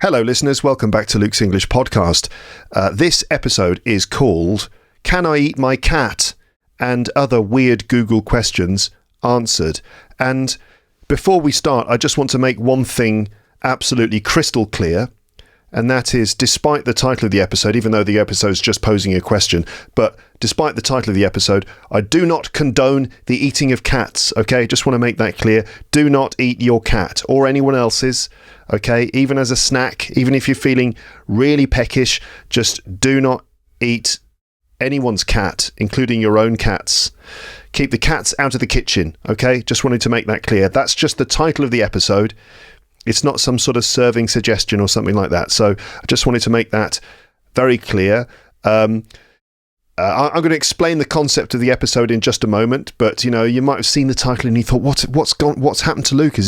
Hello, listeners. Welcome back to Luke's English podcast. This episode is called Can I Eat My Cat? And Other Weird Google Questions Answered. And before we start, I just want to make one thing absolutely crystal clear. And that is, despite the title of the episode, even though the episode is just posing a question, but despite the title of the episode, I do not condone the eating of cats, okay? Just want to make that clear. Do not eat your cat or anyone else's, okay? Even as a snack, even if you're feeling really peckish, just do not eat anyone's cat, including your own cats. Keep the cats out of the kitchen, okay? Just wanted to make that clear. That's just the title of the episode. It's not some sort of serving suggestion or something like that. So I just wanted to make that very clear. I'm going to explain the concept of the episode in just a moment, but you might have seen the title and you thought, what's happened to Luke? Is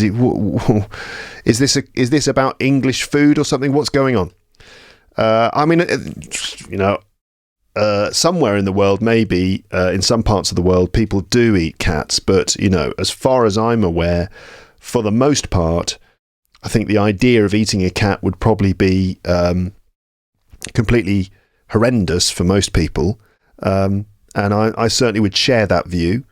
this about English food or something? What's going on? Somewhere in the world, maybe in some parts of the world, people do eat cats, but as far as I'm aware, for the most part, I think the idea of eating a cat would probably be completely horrendous for most people, and I certainly would share that view.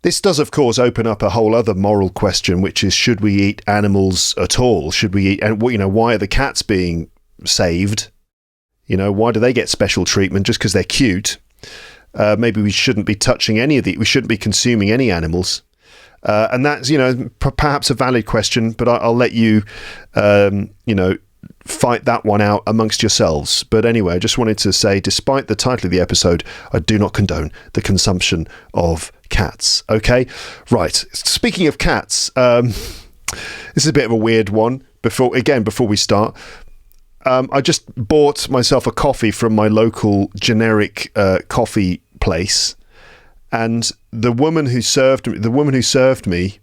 This does, of course, open up a whole other moral question, which is, should we eat animals at all? Should we eat, and why are the cats being saved? Why do they get special treatment just because they're cute? Maybe we shouldn't be touching any of we shouldn't be consuming any animals. And that's, perhaps a valid question, but I'll let you, fight that one out amongst yourselves. But anyway, I just wanted to say, despite the title of the episode, I do not condone the consumption of cats. Okay? Right. Speaking of cats, this is a bit of a weird one. Before we start, I just bought myself a coffee from my local generic coffee place. And the woman who served me,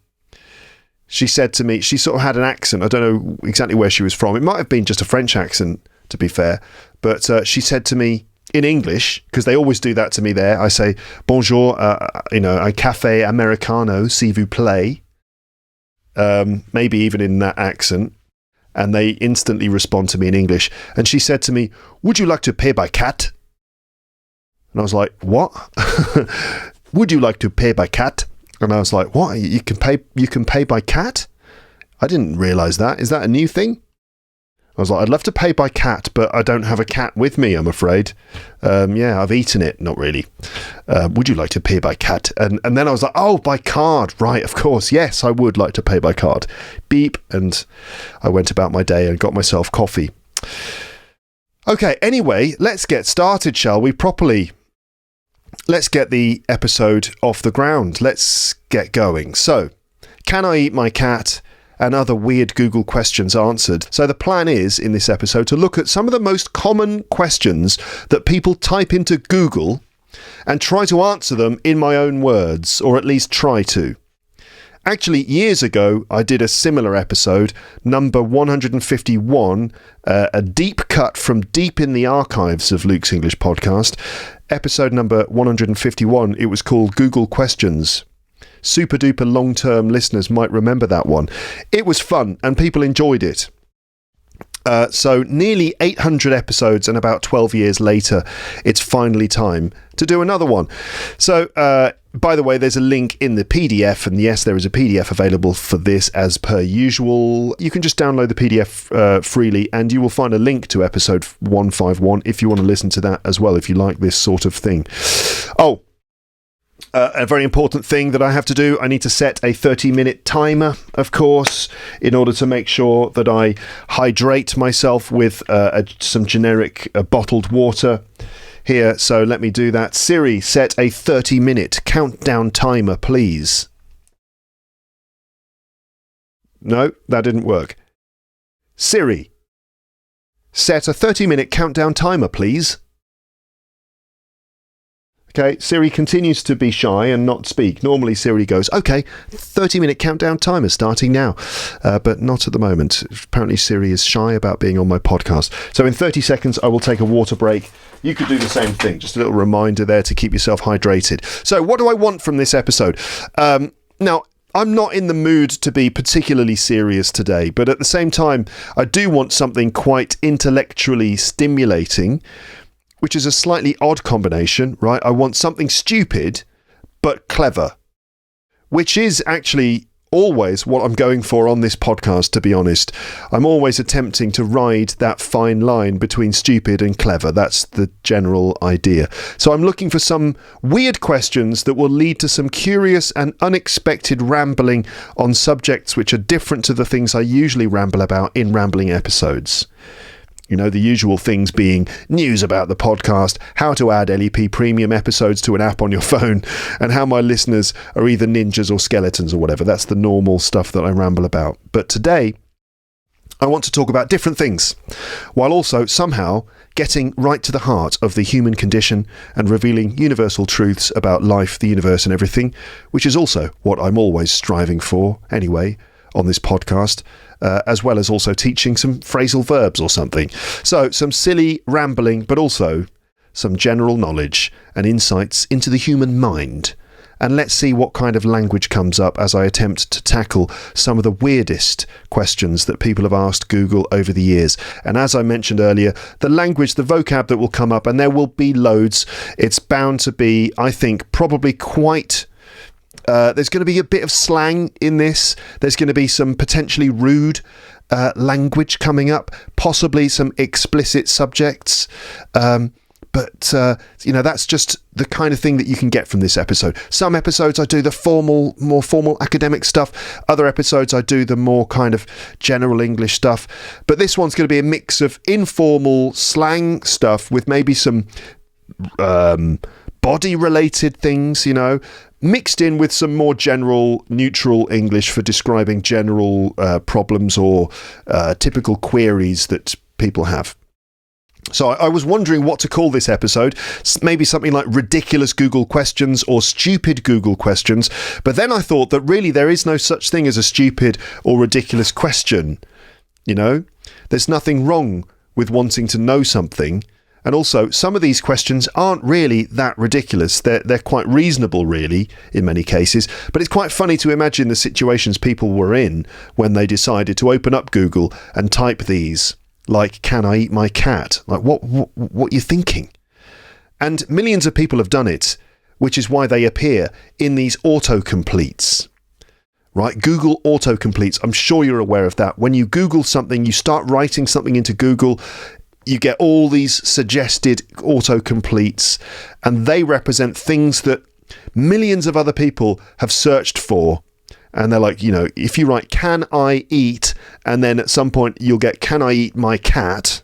she said to me, she sort of had an accent. I don't know exactly where she was from. It might have been just a French accent, to be fair. But she said to me in English, because they always do that to me there. I say, bonjour, un café americano, s'il vous plaît. Maybe even in that accent. And they instantly respond to me in English. And she said to me, would you like to pay by cat? And I was like, what? Would you like to pay by cat? And I was like, what? You can pay by cat? I didn't realise that. Is that a new thing? I was like, I'd love to pay by cat, but I don't have a cat with me, I'm afraid. I've eaten it. Not really. Would you like to pay by cat? And then I was like, oh, by card. Right, of course. Yes, I would like to pay by card. Beep. And I went about my day and got myself coffee. Okay, anyway, let's get started, shall we? Properly. Let's get the episode off the ground. Let's get going. So, can I eat my cat? And other weird Google questions answered. So the plan is, in this episode, to look at some of the most common questions that people type into Google and try to answer them in my own words, or at least try to. Actually, years ago, I did a similar episode, number 151, a deep cut from deep in the archives of Luke's English podcast. Episode number 151, it was called Google Questions. Super duper long-term listeners might remember that one. It was fun and people enjoyed it. So nearly 800 episodes and about 12 years later, it's finally time to do another one. So, by the way, there's a link in the PDF, and yes, there is a PDF available for this as per usual. You can just download the PDF freely, and you will find a link to episode 151 if you want to listen to that as well, if you like this sort of thing. A very important thing that I have to do, I need to set a 30-minute timer, of course, in order to make sure that I hydrate myself with some generic bottled water here. So let me do that. Siri, set a 30-minute countdown timer, please. No, that didn't work. Siri, set a 30-minute countdown timer, please. Okay, Siri continues to be shy and not speak. Normally Siri goes, okay, 30-minute countdown timer starting now. But not at the moment. Apparently Siri is shy about being on my podcast. So in 30 seconds, I will take a water break. You could do the same thing. Just a little reminder there to keep yourself hydrated. So what do I want from this episode? Now, I'm not in the mood to be particularly serious today, but at the same time, I do want something quite intellectually stimulating, which is a slightly odd combination, right? I want something stupid, but clever, which is actually always what I'm going for on this podcast, to be honest. I'm always attempting to ride that fine line between stupid and clever. That's the general idea. So I'm looking for some weird questions that will lead to some curious and unexpected rambling on subjects which are different to the things I usually ramble about in rambling episodes. You know, the usual things being news about the podcast, how to add LEP premium episodes to an app on your phone, and how my listeners are either ninjas or skeletons or whatever. That's the normal stuff that I ramble about. But today, I want to talk about different things, while also somehow getting right to the heart of the human condition and revealing universal truths about life, the universe, and everything, which is also what I'm always striving for anyway on this podcast. As well as also teaching some phrasal verbs or something. So some silly rambling, but also some general knowledge and insights into the human mind. And let's see what kind of language comes up as I attempt to tackle some of the weirdest questions that people have asked Google over the years. And as I mentioned earlier, the language, the vocab that will come up, and there will be loads, it's bound to be, I think, probably quite... there's going to be a bit of slang in this. There's going to be some potentially rude language coming up, possibly some explicit subjects. But that's just the kind of thing that you can get from this episode. Some episodes I do the more formal academic stuff. Other episodes I do the more kind of general English stuff. But this one's going to be a mix of informal slang stuff with maybe some body-related things, mixed in with some more general, neutral English for describing general problems or typical queries that people have. So I was wondering what to call this episode. Maybe something like ridiculous Google questions or stupid Google questions. But then I thought that really there is no such thing as a stupid or ridiculous question. There's nothing wrong with wanting to know something. And also, some of these questions aren't really that ridiculous. They're quite reasonable, really, in many cases. But it's quite funny to imagine the situations people were in when they decided to open up Google and type these, like, can I eat my cat? Like, what are you thinking? And millions of people have done it, which is why they appear in these autocompletes. Right? Google autocompletes. I'm sure you're aware of that. When you Google something, you start writing something into Google, you get all these suggested autocompletes, and they represent things that millions of other people have searched for. And they're like, if you write, can I eat? And then at some point you'll get, can I eat my cat?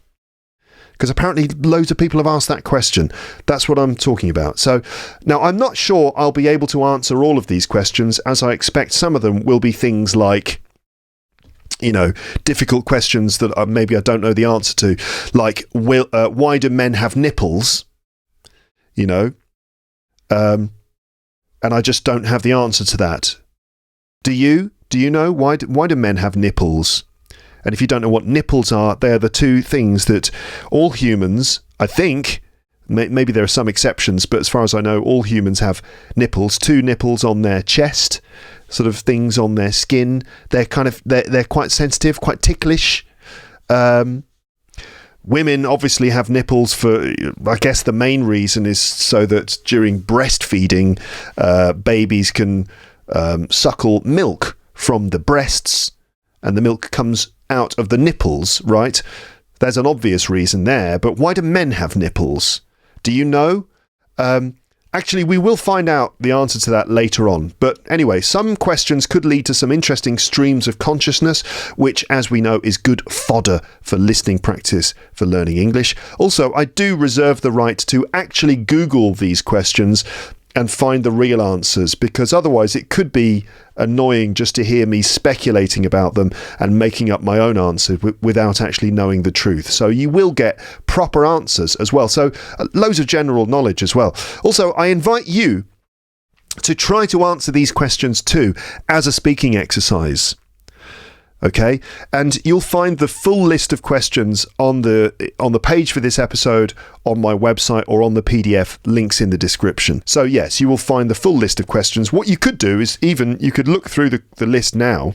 Because apparently loads of people have asked that question. That's what I'm talking about. So now I'm not sure I'll be able to answer all of these questions, as I expect some of them will be things like, difficult questions that maybe I don't know the answer to, like, why do men have nipples? And I just don't have the answer to that. Do you? Do you know why do men have nipples? And if you don't know what nipples are, they're the two things that all humans, I think, maybe there are some exceptions, but as far as I know, all humans have nipples, two nipples on their chest, sort of things on their skin. They're they're quite sensitive, quite ticklish. Women obviously have nipples for, I guess the main reason is so that during breastfeeding, babies can suckle milk from the breasts, and the milk comes out of the nipples, right? There's an obvious reason there, but why do men have nipples? Do you know? Actually, we will find out the answer to that later on. But anyway, some questions could lead to some interesting streams of consciousness, which, as we know, is good fodder for listening practice for learning English. Also, I do reserve the right to actually Google these questions and find the real answers, because otherwise it could be annoying just to hear me speculating about them and making up my own answer without actually knowing the truth. So you will get proper answers as well. So loads of general knowledge as well. Also, I invite you to try to answer these questions too as a speaking exercise. Okay, and you'll find the full list of questions on the page for this episode on my website or on the PDF, links in the description. So yes, you will find the full list of questions. What you could do is you could look through the list now,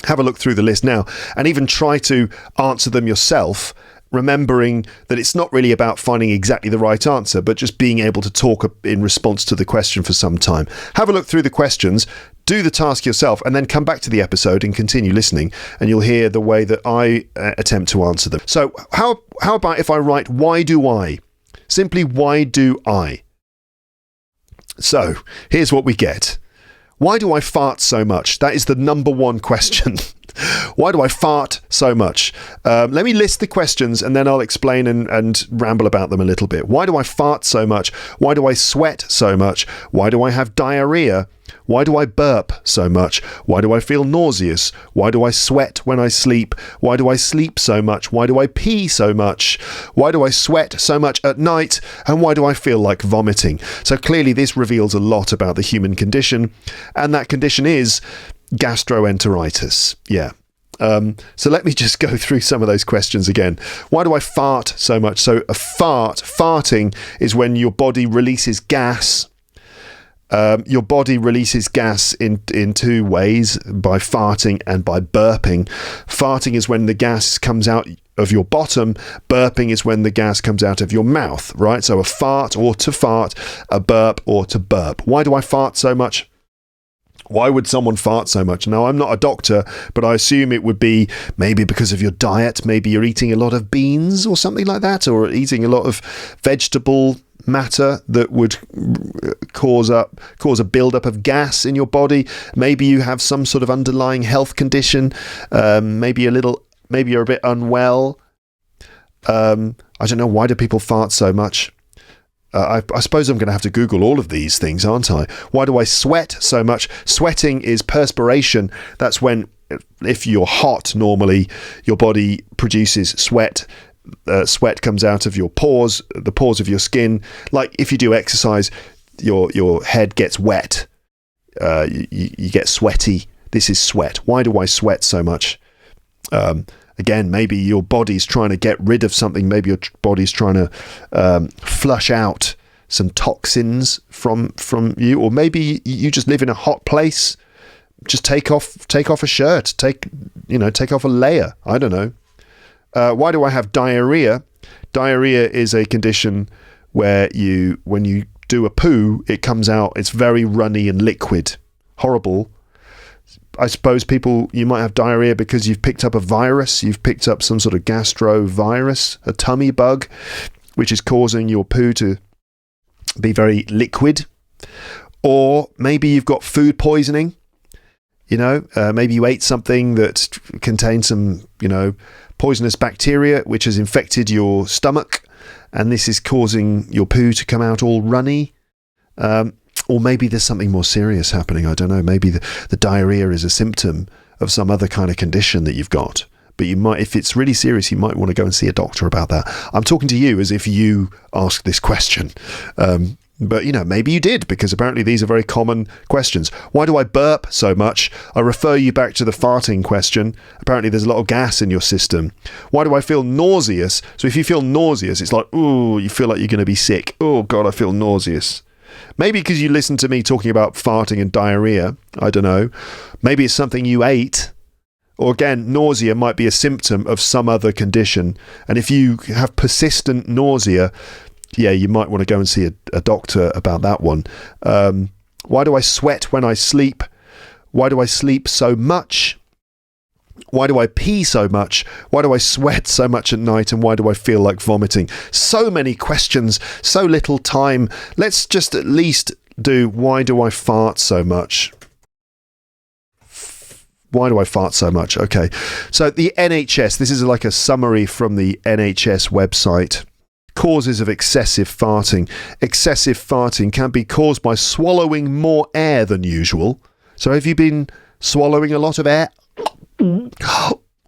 have a look through the list now, and even try to answer them yourself, remembering that it's not really about finding exactly the right answer, but just being able to talk in response to the question for some time. Have a look through the questions, do the task yourself, and then come back to the episode and continue listening, and you'll hear the way that I attempt to answer them. So how about if I write, why do I? Simply, why do I? So here's what we get. Why do I fart so much? That is the number one question. Why do I fart so much? Let me list the questions and then I'll explain and ramble about them a little bit. Why do I fart so much? Why do I sweat so much? Why do I have diarrhea? Why do I burp so much? Why do I feel nauseous? Why do I sweat when I sleep? Why do I sleep so much? Why do I pee so much? Why do I sweat so much at night? And why do I feel like vomiting? So clearly this reveals a lot about the human condition, and that condition is gastroenteritis. Yeah. So let me just go through some of those questions again. Why do I fart so much? So farting is when your body releases gas. Your body releases gas in two ways, by farting and by burping. Farting is when the gas comes out of your bottom. Burping is when the gas comes out of your mouth, right? So a fart or to fart, a burp or to burp. Why do I fart so much? Why would someone fart so much? Now, I'm not a doctor, but I assume it would be maybe because of your diet. Maybe you're eating a lot of beans or something like that, or eating a lot of vegetable matter that would cause a buildup of gas in your body. Maybe you have some sort of underlying health condition. Maybe you're a bit unwell. I don't know. Why do people fart so much? I suppose I'm going to have to Google all of these things, aren't I? Why do I sweat so much? Sweating is perspiration. That's when, if you're hot, normally your body produces sweat. Sweat comes out of your pores, the pores of your skin. Like if you do exercise, your head gets wet. You get sweaty. This is sweat. Why do I sweat so much? Again, maybe your body's trying to get rid of something. Maybe your body's trying to flush out some toxins from you, or maybe you just live in a hot place. Just take off a shirt. Take off a layer. I don't know. Why do I have diarrhea? Diarrhea is a condition where when you do a poo, it comes out, it's very runny and liquid. Horrible. I suppose you might have diarrhea because you've picked up a virus. You've picked up some sort of gastro virus, a tummy bug, which is causing your poo to be very liquid. Or maybe you've got food poisoning. Maybe you ate something that contained some, poisonous bacteria, which has infected your stomach, and this is causing your poo to come out all runny. Or maybe there's something more serious happening. I don't know. Maybe the diarrhea is a symptom of some other kind of condition that you've got. But you might, if it's really serious, you might want to go and see a doctor about that. I'm talking to you as if you asked this question. But, maybe you did, because apparently these are very common questions. Why do I burp so much? I refer you back to the farting question. Apparently there's a lot of gas in your system. Why do I feel nauseous? So if you feel nauseous, it's like, ooh, you feel like you're going to be sick. Oh, God, I feel nauseous. Maybe because you listen to me talking about farting and diarrhea. I don't know. Maybe it's something you ate. Or again, nausea might be a symptom of some other condition. And if you have persistent nausea, yeah, you might want to go and see a doctor about that one. Why do I sweat when I sleep? Why do I sleep so much? Why do I pee so much? Why do I sweat so much at night? And why do I feel like vomiting? So many questions, so little time. Let's just at least do, why do I fart so much? Why do I fart so much? Okay. So the NHS, this is like a summary from the NHS website. Causes of excessive farting. Excessive farting can be caused by swallowing more air than usual. So have you been swallowing a lot of air? I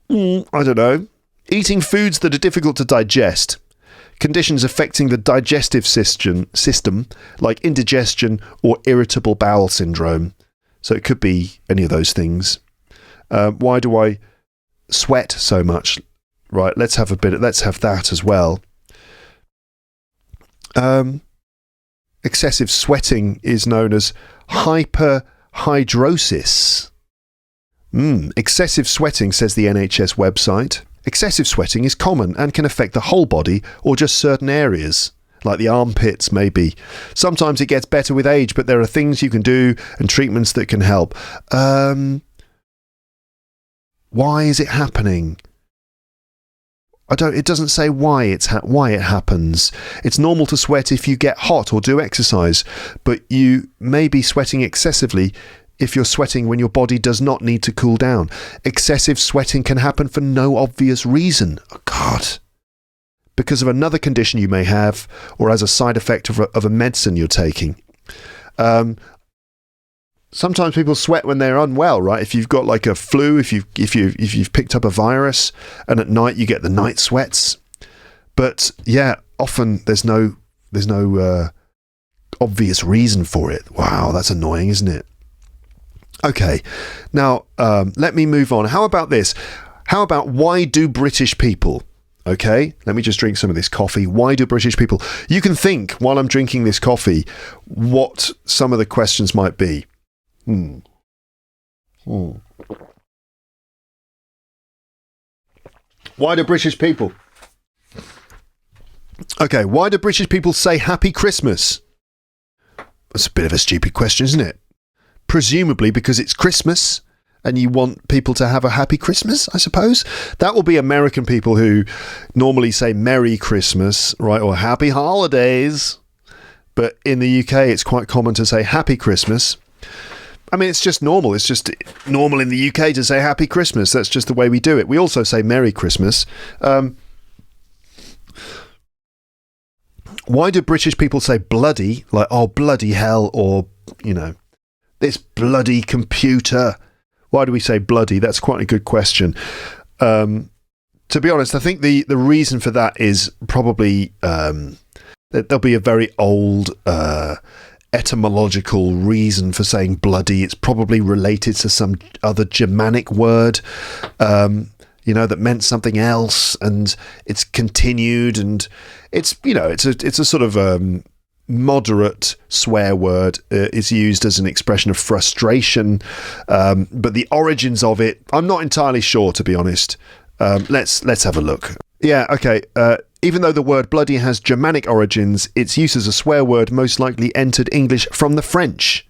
don't know. Eating foods that are difficult to digest. Conditions affecting the digestive system, like indigestion or irritable bowel syndrome. So it could be any of those things. Why do I sweat so much? Right, let's have that as well. Excessive sweating is known as hyperhidrosis. Excessive sweating, says the NHS website. Excessive sweating is common and can affect the whole body or just certain areas, like the armpits maybe. Sometimes it gets better with age, but there are things you can do and treatments that can help. Why is it happening? It doesn't say why it happens. It's normal to sweat if you get hot or do exercise, but you may be sweating excessively if you're sweating when your body does not need to cool down. Excessive sweating can happen for no obvious reason. Oh, God. Because of another condition you may have, or as a side effect of a medicine you're taking. Sometimes people sweat when they're unwell, right? If you've got like a flu, if you've picked up a virus, and at night you get the night sweats. But yeah, often there's no obvious reason for it. Wow, that's annoying, isn't it? Okay, now let me move on. How about this? How about why do British people? Okay, let me just drink some of this coffee. Why do British people? You can think while I'm drinking this coffee what some of the questions might be. Why do British people? Okay, why do British people say Happy Christmas? That's a bit of a stupid question, isn't it? Presumably because it's Christmas and you want people to have a happy Christmas, I suppose. That will be American people who normally say Merry Christmas, right, or Happy Holidays. But in the UK, it's quite common to say Happy Christmas. I mean, it's just normal. It's just normal in the UK to say Happy Christmas. That's just the way we do it. We also say Merry Christmas. Why do British people say bloody? Like, oh, bloody hell, or, you know, this bloody computer. Why do we say bloody? That's quite a good question. To be honest, I think the reason for that is probably that there'll be a very old etymological reason for saying bloody. It's probably related to some other Germanic word, that meant something else, and it's continued, and it's a sort of moderate swear word. Is used as an expression of frustration, but the origins of it, I'm not entirely sure, to be honest. Let's have a look. Yeah, okay. Even though the word bloody has Germanic origins, its use as a swear word most likely entered English from the French.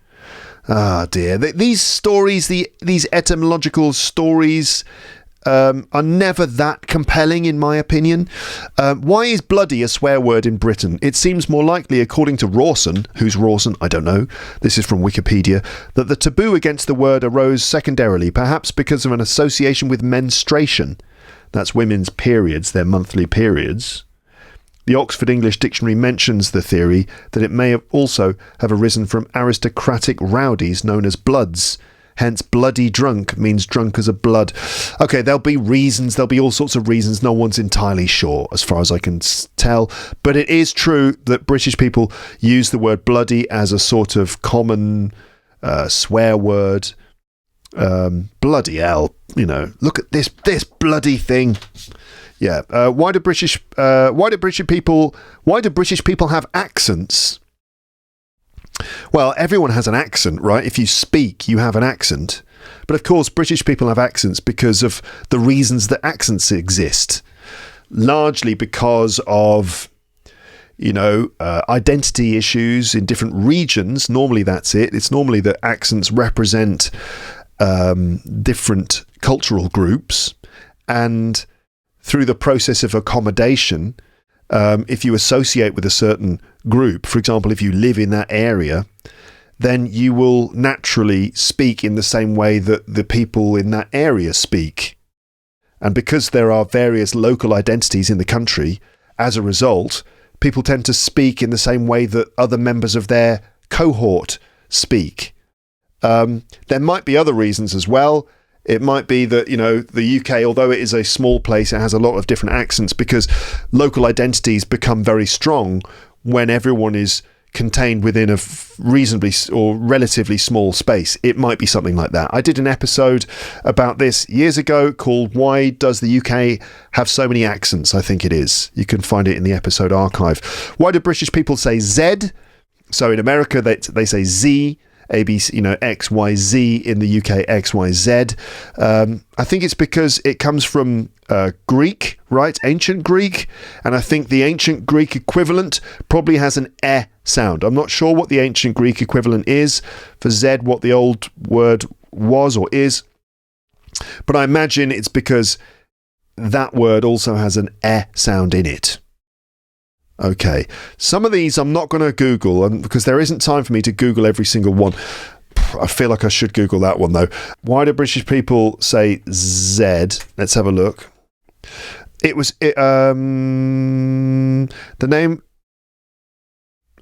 Ah, dear. These stories, these etymological stories, are never that compelling, in my opinion. Why is bloody a swear word in Britain? It seems more likely, according to Rawson, who's Rawson? I don't know. This is from Wikipedia, that the taboo against the word arose secondarily, perhaps because of an association with menstruation. That's women's periods, their monthly periods. The Oxford English Dictionary mentions the theory that it may also have arisen from aristocratic rowdies known as bloods. Hence, bloody drunk means drunk as a blood. Okay, there'll be reasons. There'll be all sorts of reasons. No one's entirely sure, as far as I can tell. But it is true that British people use the word bloody as a sort of common swear word. Bloody hell, look at this bloody thing. Yeah. Why do British people have accents? Well, everyone has an accent, right? If you speak, you have an accent. But of course, British people have accents because of the reasons that accents exist. Largely because of, identity issues in different regions. Normally that's it. It's normally that accents represent different cultural groups. And through the process of accommodation, if you associate with a certain group, for example, if you live in that area, then you will naturally speak in the same way that the people in that area speak. And because there are various local identities in the country, as a result, people tend to speak in the same way that other members of their cohort speak. There might be other reasons as well. It might be that, the UK, although it is a small place, it has a lot of different accents because local identities become very strong when everyone is contained within a reasonably or relatively small space. It might be something like that. I did an episode about this years ago called Why Does the UK Have So Many Accents? I think it is. You can find it in the episode archive. Why do British people say Z? So in America, they say Z, ABC, X, Y, Z. In the UK, X, Y, Z. I think it's because it comes from Greek, right? Ancient Greek. And I think the ancient Greek equivalent probably has an E sound. I'm not sure what the ancient Greek equivalent is for Z, what the old word was or is. But I imagine it's because that word also has an E sound in it. Okay, some of these I'm not going to Google because there isn't time for me to Google every single one. I feel like I should Google that one though. Why do British people say Z? Let's have a look. The name...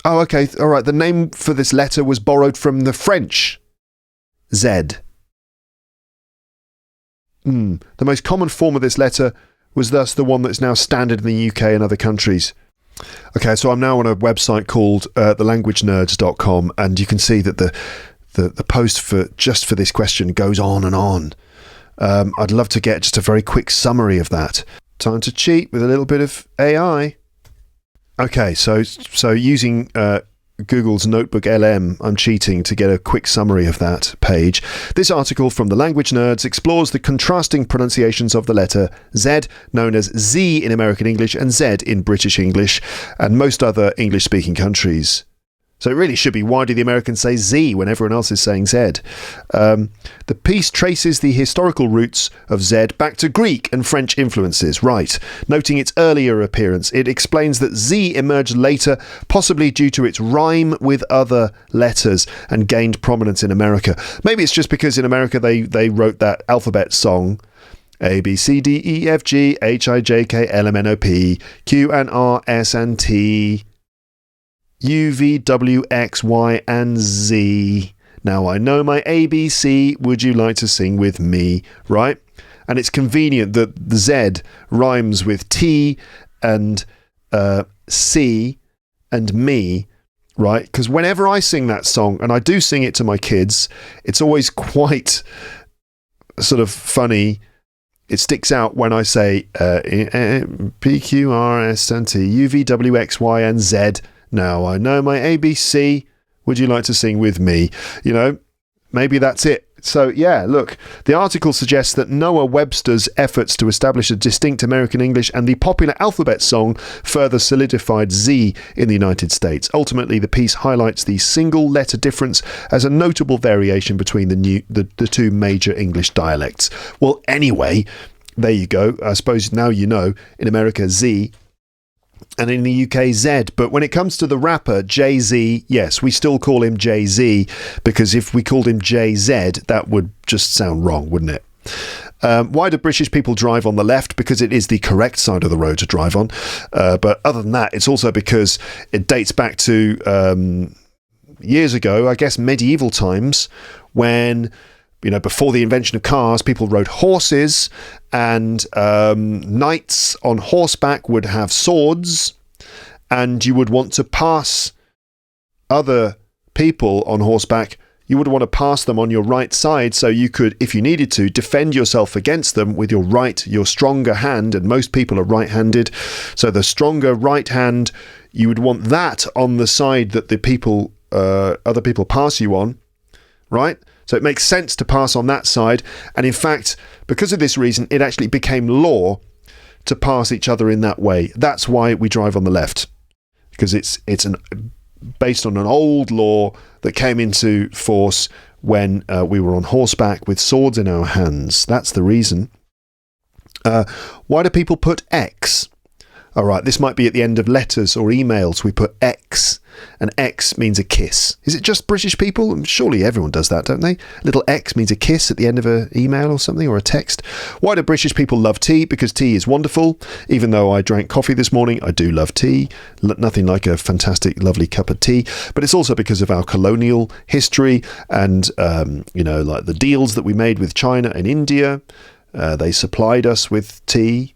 Oh, okay, all right. The name for this letter was borrowed from the French Z. The most common form of this letter was thus the one that's now standard in the UK and other countries. Okay, so I'm now on a website called thelanguagenerds.com, and you can see that the post for this question goes on and on. I'd love to get just a very quick summary of that. Time to cheat with a little bit of AI. Okay, so using Google's Notebook LM, I'm cheating to get a quick summary of that page. This article from The Language Nerds explores the contrasting pronunciations of the letter Z, known as Z in American English and Z in British English and most other English-speaking countries. So it really should be, why do the Americans say Z when everyone else is saying Z? The piece traces the historical roots of Z back to Greek and French influences, right. Noting its earlier appearance, it explains that Z emerged later, possibly due to its rhyme with other letters, and gained prominence in America. Maybe it's just because in America they wrote that alphabet song, A, B, C, D, E, F, G, H, I, J, K, L, M, N, O, P, Q, and R, S, and T... U, V, W, X, Y, and Z. Now I know my ABC. Would you like to sing with me? Right? And it's convenient that the Z rhymes with T and C and me, right? Because whenever I sing that song, and I do sing it to my kids, it's always quite sort of funny. It sticks out when I say P, Q, R, S, and T, U, V, W, X, Y, and Z. Now I know my ABC. Would you like to sing with me? Maybe that's it. So yeah, look, the article suggests that Noah Webster's efforts to establish a distinct American English and the popular alphabet song further solidified Z in the United States. Ultimately, the piece highlights the single letter difference as a notable variation between the two major English dialects. Well, anyway, there you go. I suppose now you know, in America, Z, and in the UK, Z. But when it comes to the rapper Jay-Z, yes, we still call him Jay-Z, because if we called him Jay-Z, that would just sound wrong, wouldn't it? Why do British people drive on the left? Because it is the correct side of the road to drive on. But other than that, it's also because it dates back to years ago, I guess medieval times, when... before the invention of cars, people rode horses, and knights on horseback would have swords, and you would want to pass other people on horseback. You would want to pass them on your right side so you could, if you needed to, defend yourself against them with your stronger hand, and most people are right-handed. So the stronger right hand, you would want that on the side that other people pass you on, right? So it makes sense to pass on that side. And in fact, because of this reason, it actually became law to pass each other in that way. That's why we drive on the left, because it's based on an old law that came into force when we were on horseback with swords in our hands. That's the reason. Why do people put X? All right, this might be at the end of letters or emails. We put X, and X means a kiss. Is it just British people? Surely everyone does that, don't they? Little X means a kiss at the end of an email or something, or a text. Why do British people love tea? Because tea is wonderful. Even though I drank coffee this morning, I do love tea. Nothing like a fantastic, lovely cup of tea. But it's also because of our colonial history and, like the deals that we made with China and India. They supplied us with tea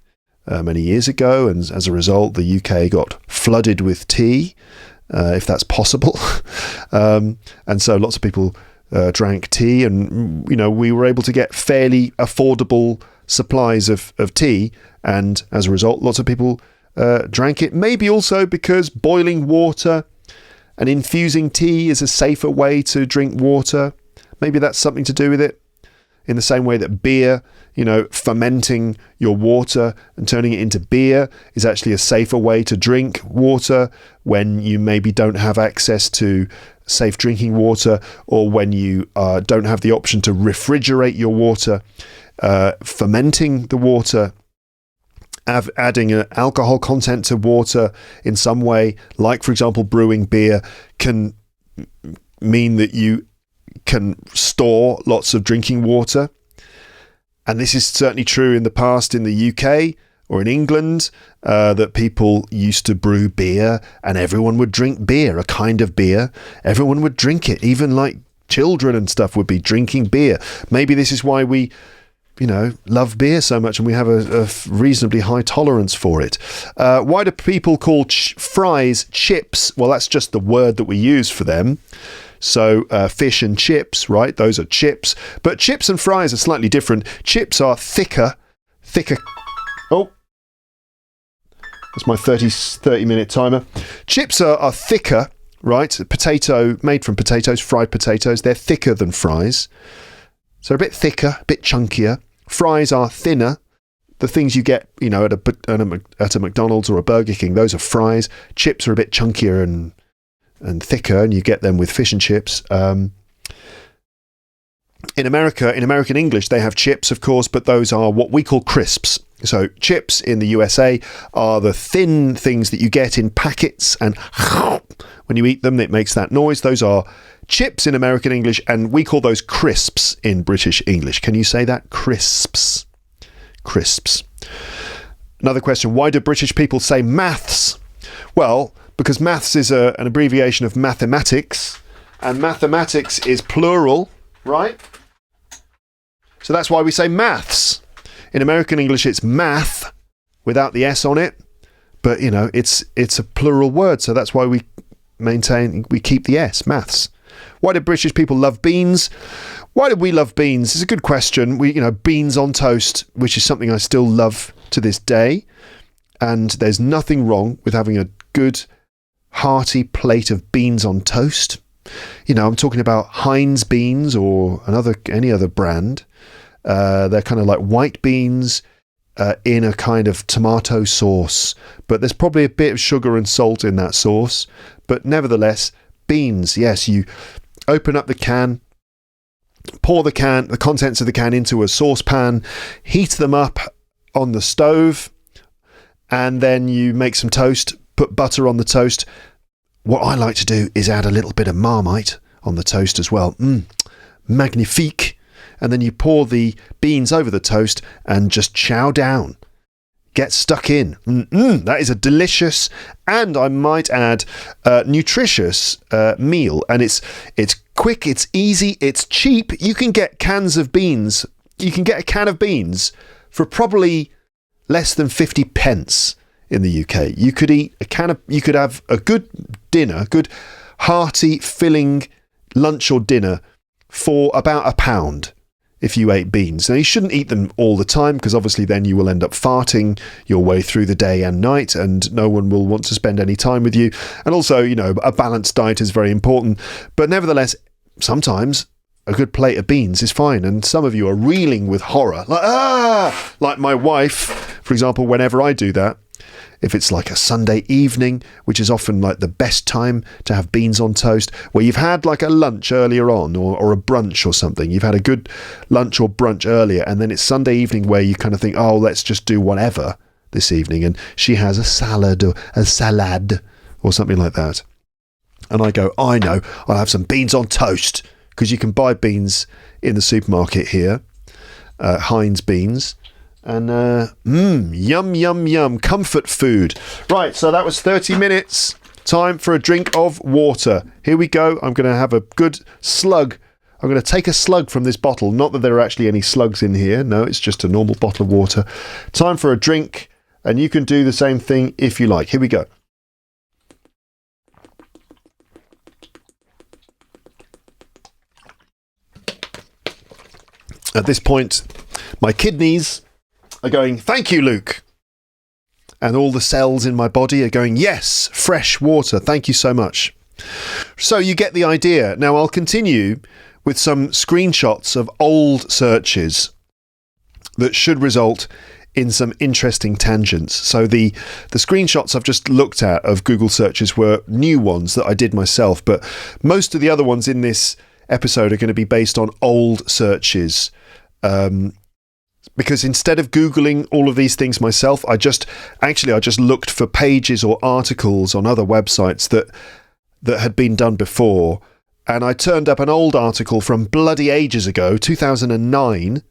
many years ago, and as a result, the UK got flooded with tea. if that's possible. And so lots of people drank tea, and we were able to get fairly affordable supplies of tea, and as a result lots of people drank it. Maybe also because boiling water and infusing tea is a safer way to drink water. Maybe that's something to do with it. In the same way that beer, fermenting your water and turning it into beer is actually a safer way to drink water when you maybe don't have access to safe drinking water, or when you don't have the option to refrigerate your water. Fermenting the water, adding an alcohol content to water in some way, like for example brewing beer, can mean that you can store lots of drinking water. And this is certainly true in the past in the UK or in England, that people used to brew beer and everyone would drink beer, a kind of beer. Everyone would drink it, even like children and stuff would be drinking beer. Maybe this is why we love beer so much, and we have a reasonably high tolerance for it. Why do people call fries chips? Well, that's just the word that we use for them. So fish and chips, right? Those are chips. But chips and fries are slightly different. Chips are thicker. Oh, that's my 30-minute timer. Chips are thicker, right? Potato, made from potatoes, fried potatoes. They're thicker than fries. So a bit thicker, a bit chunkier. Fries are thinner. The things you get, at a McDonald's or a Burger King, those are fries. Chips are a bit chunkier and thicker, and you get them with fish and chips. In American English, they have chips, of course, but those are what we call crisps. So chips in the USA are the thin things that you get in packets, and when you eat them, it makes that noise. Those are chips in American English, and we call those crisps in British English. Can you say that? Crisps. Crisps. Another question, why do British people say maths? Well, because maths is an abbreviation of mathematics, and mathematics is plural, right? So that's why we say maths. In American English, it's math without the S on it, but it's a plural word, so that's why we keep the S, maths. Why do British people love beans? Why do we love beans? It's a good question. Beans on toast, which is something I still love to this day, and there's nothing wrong with having a good hearty plate of beans on toast. I'm talking about Heinz beans or any other brand. They're kind of like white beans in a kind of tomato sauce, but there's probably a bit of sugar and salt in that sauce. But nevertheless, beans, yes, you open up the can, pour the contents of the can into a saucepan, heat them up on the stove, and then you make some toast, put butter on the toast. What I like to do is add a little bit of Marmite on the toast as well. Magnifique. And then you pour the beans over the toast and just chow down. Get stuck in. That is a delicious, and I might add, nutritious meal. And it's quick, it's easy, it's cheap. You can get cans of beans. You can get a can of beans for probably less than 50 pence in the UK. You could have a good dinner, good hearty, filling lunch or dinner for about £1 if you ate beans. Now, you shouldn't eat them all the time, because obviously then you will end up farting your way through the day and night, and no one will want to spend any time with you. And also, a balanced diet is very important. But nevertheless, sometimes a good plate of beans is fine. And some of you are reeling with horror. Like my wife, for example, whenever I do that, if it's like a Sunday evening, which is often like the best time to have beans on toast, where you've had like a lunch earlier on, or a brunch or something. You've had a good lunch or brunch earlier, and then it's Sunday evening where you kind of think, oh, let's just do whatever this evening. And she has a salad or something like that. And I go, I know, I'll have some beans on toast, because you can buy beans in the supermarket here, Heinz beans. And yum, yum, yum, comfort food. Right, so that was 30 minutes. Time for a drink of water. Here we go. I'm going to have a good slug. I'm going to take a slug from this bottle. Not that there are actually any slugs in here. No, it's just a normal bottle of water. Time for a drink, and you can do the same thing if you like. Here we go. At this point, my kidneys are going, "Thank you, Luke." And all the cells in my body are going, "Yes, fresh water. Thank you so much." So you get the idea. Now I'll continue with some screenshots of old searches that should result in some interesting tangents. So the screenshots I've just looked at of Google searches were new ones that I did myself, but most of the other ones in this episode are going to be based on old searches. Because instead of Googling all of these things myself, I just looked for pages or articles on other websites that had been done before, and I turned up an old article from bloody ages ago, 2009,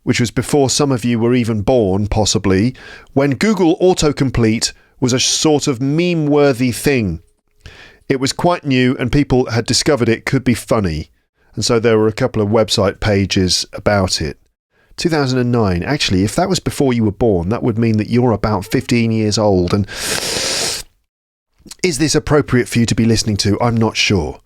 which was before some of you were even born, possibly, when Google autocomplete was a sort of meme-worthy thing. It was quite new, and people had discovered it could be funny, and so there were a couple of website pages about it. 2009. Actually, if that was before you were born, that would mean that you're about 15 years old, and is this appropriate for you to be listening to? I'm not sure.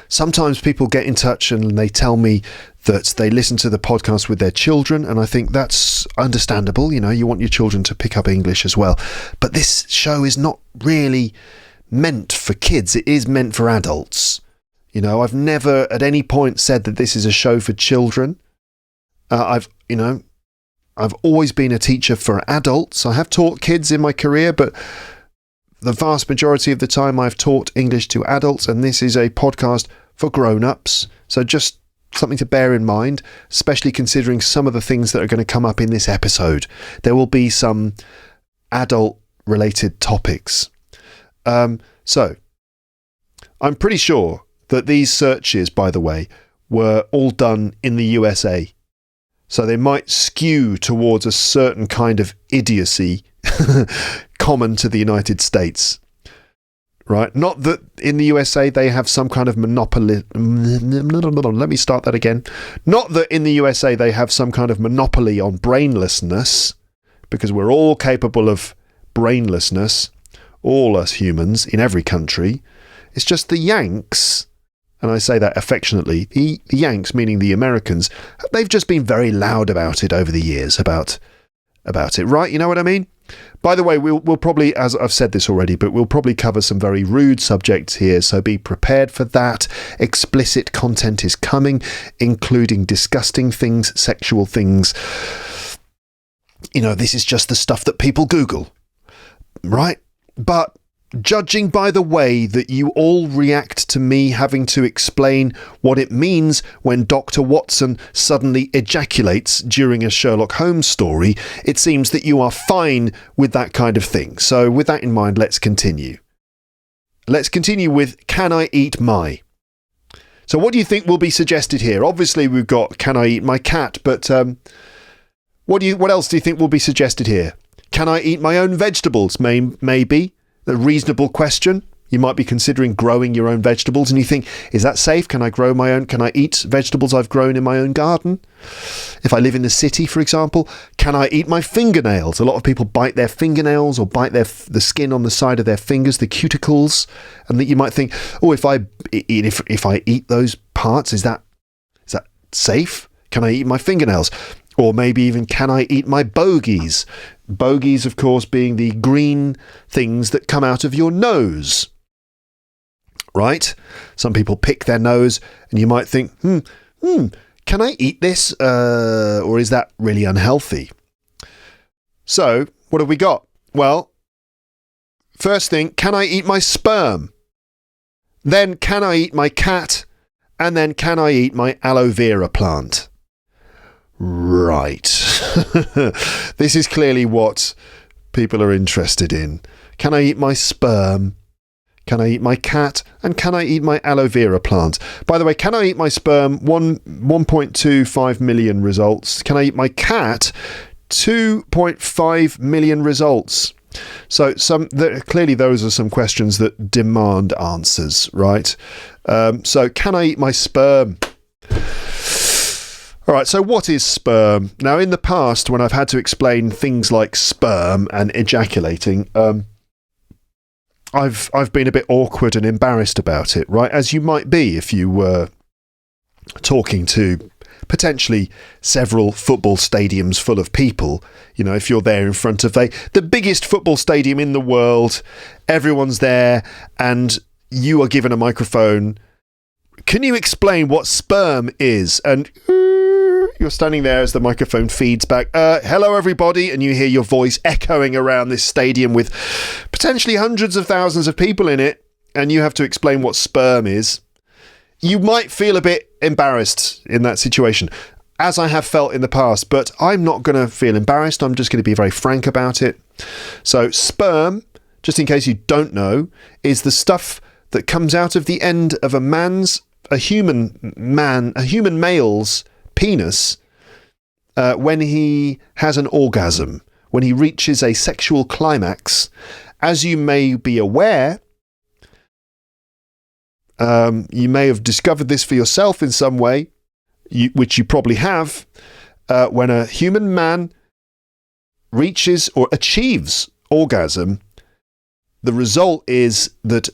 Sometimes people get in touch and they tell me that they listen to the podcast with their children, and I think that's understandable. You know, you want your children to pick up English as well. But this show is not really meant for kids. It is meant for adults. You know, I've never at any point said that this is a show for children. I've always been a teacher for adults. I have taught kids in my career, but the vast majority of the time I've taught English to adults, and this is a podcast for grown-ups. So just something to bear in mind, especially considering some of the things that are going to come up in this episode. There will be some adult-related topics. So I'm pretty sure that these searches, by the way, were all done in the USA. So they might skew towards a certain kind of idiocy common to the United States, right? Not that in the USA they have some kind of monopoly. Let me start that again. Not that in the USA they have some kind of monopoly on brainlessness, because we're all capable of brainlessness, all us humans in every country. It's just the Yanks, and I say that affectionately, the Yanks, meaning the Americans, they've just been very loud about it over the years, about it, right? You know what I mean? By the way, we'll probably, as I've said this already, but we'll probably cover some very rude subjects here, so be prepared for that. Explicit content is coming, including disgusting things, sexual things. You know, this is just the stuff that people Google, right? But judging by the way that you all react to me having to explain what it means when Dr. Watson suddenly ejaculates during a Sherlock Holmes story, it seems that you are fine with that kind of thing. So with that in mind, let's continue. Let's continue with Can I Eat My? So what do you think will be suggested here? Obviously we've got Can I Eat My Cat, but what else do you think will be suggested here? Can I eat my own vegetables? Maybe. A reasonable question. You might be considering growing your own vegetables and you think, is that safe? Can I grow my own? Can I eat vegetables I've grown in my own garden? If I live in the city, for example, can I eat my fingernails? A lot of people bite their fingernails or bite the skin on the side of their fingers, the cuticles, and that you might think, oh, if I eat those parts, is that safe? Can I eat my fingernails? Or maybe even, can I eat my bogies? Bogies, of course, being the green things that come out of your nose. Right? Some people pick their nose and you might think, can I eat this? Or is that really unhealthy? So, what have we got? Well, first thing, can I eat my sperm? Then, can I eat my cat? And then, can I eat my aloe vera plant? Right. This is clearly what people are interested in. Can I eat my sperm? Can I eat my cat? And can I eat my aloe vera plant? By the way, can I eat my sperm? 1.25 million results. Can I eat my cat? 2.5 million results. So clearly those are some questions that demand answers, right? So can I eat my sperm? All right, so what is sperm? Now, in the past, when I've had to explain things like sperm and ejaculating, I've been a bit awkward and embarrassed about it, right? As you might be if you were talking to potentially several football stadiums full of people. If you're there in front of the biggest football stadium in the world, everyone's there, and you are given a microphone. Can you explain what sperm is? And you're standing there as the microphone feeds back. Hello, everybody. And you hear your voice echoing around this stadium with potentially hundreds of thousands of people in it. And you have to explain what sperm is. You might feel a bit embarrassed in that situation, as I have felt in the past. But I'm not going to feel embarrassed. I'm just going to be very frank about it. So sperm, just in case you don't know, is the stuff that comes out of the end of a human male's penis when he has an orgasm, when he reaches a sexual climax. As you may be aware, you may have discovered this for yourself in some way, which you probably have, when a human man reaches or achieves orgasm, the result is that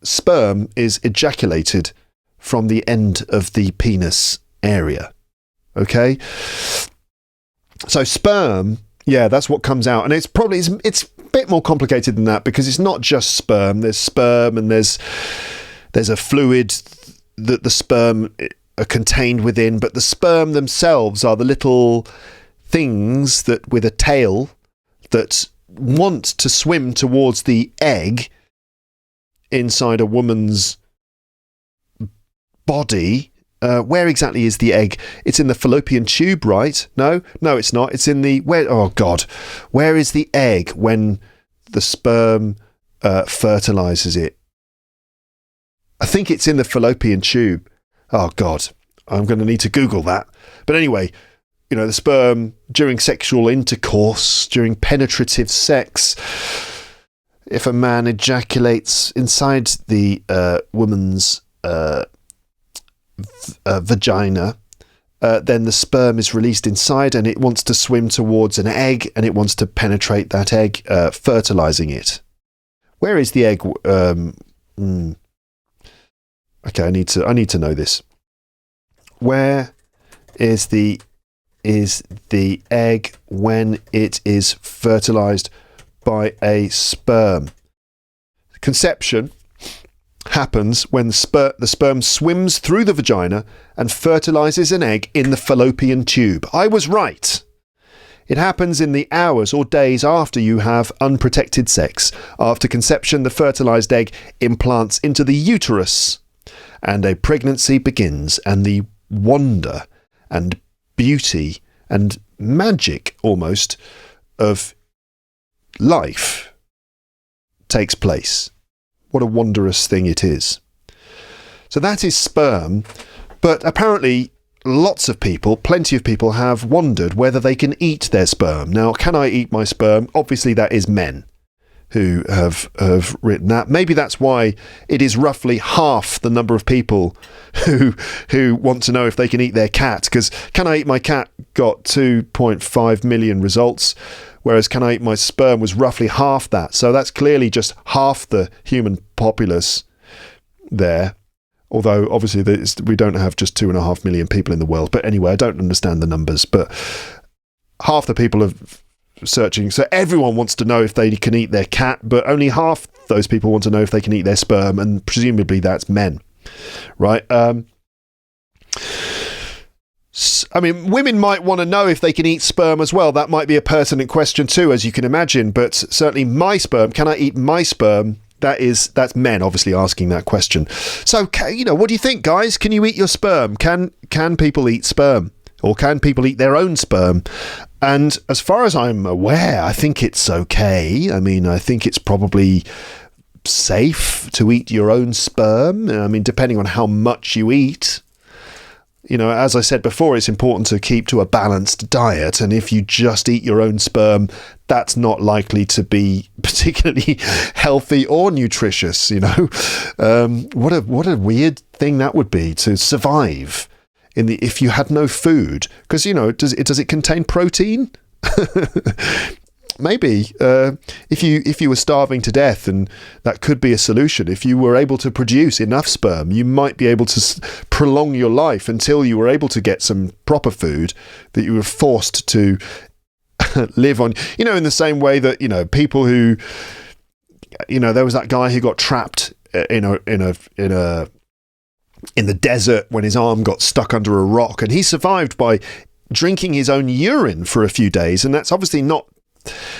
sperm is ejaculated from the end of the penis area. Okay? So sperm, that's what comes out. And it's a bit more complicated than that, because it's not just sperm. There's sperm, and there's a fluid that the sperm are contained within, but the sperm themselves are the little things that with a tail that want to swim towards the egg inside a woman's body. Where exactly is the egg? It's in the fallopian tube, right? No, it's not. It's in the... Where is the egg when the sperm fertilizes it? I think it's in the fallopian tube. Oh, God. I'm going to need to Google that. But anyway, the sperm during sexual intercourse, during penetrative sex, if a man ejaculates inside the woman's vagina, then the sperm is released inside, and it wants to swim towards an egg, and it wants to penetrate that egg, fertilizing it. Where is the egg? Okay, I need to know this. Where is the egg when it is fertilized by a sperm? Conception happens when the sperm swims through the vagina and fertilizes an egg in the fallopian tube. I was right. It happens in the hours or days after you have unprotected sex. After conception, the fertilized egg implants into the uterus, and a pregnancy begins, and the wonder and beauty and magic almost of life takes place. What a wondrous thing it is. So that is sperm, but apparently lots of people, plenty of people, have wondered whether they can eat their sperm. Now, can I eat my sperm? Obviously that is men who have written that. Maybe that's why it is roughly half the number of people who want to know if they can eat their cat, because can I eat my cat got 2.5 million results, whereas can I eat my sperm was roughly half that. So that's clearly just half the human populace there. Although obviously we don't have just 2.5 million people in the world. But anyway, I don't understand the numbers, but half the people are searching. So everyone wants to know if they can eat their cat, but only half those people want to know if they can eat their sperm, and presumably that's men, right? I mean, women might want to know if they can eat sperm as well. That might be a pertinent question too, as you can imagine. But certainly my sperm, can I eat my sperm? That's men obviously asking that question. So, what do you think, guys? Can you eat your sperm? Can people eat sperm? Or can people eat their own sperm? And as far as I'm aware, I think it's okay. I mean, I think it's probably safe to eat your own sperm. I mean, depending on how much you eat. As I said before, it's important to keep to a balanced diet. And if you just eat your own sperm, that's not likely to be particularly healthy or nutritious, What a weird thing that would be, to survive if you had no food. Because, does it contain protein? maybe if you were starving to death, and that could be a solution. If you were able to produce enough sperm, you might be able to prolong your life until you were able to get some proper food that you were forced to live on. In the same way that people who, there was that guy who got trapped in the desert when his arm got stuck under a rock, and he survived by drinking his own urine for a few days. And that's obviously not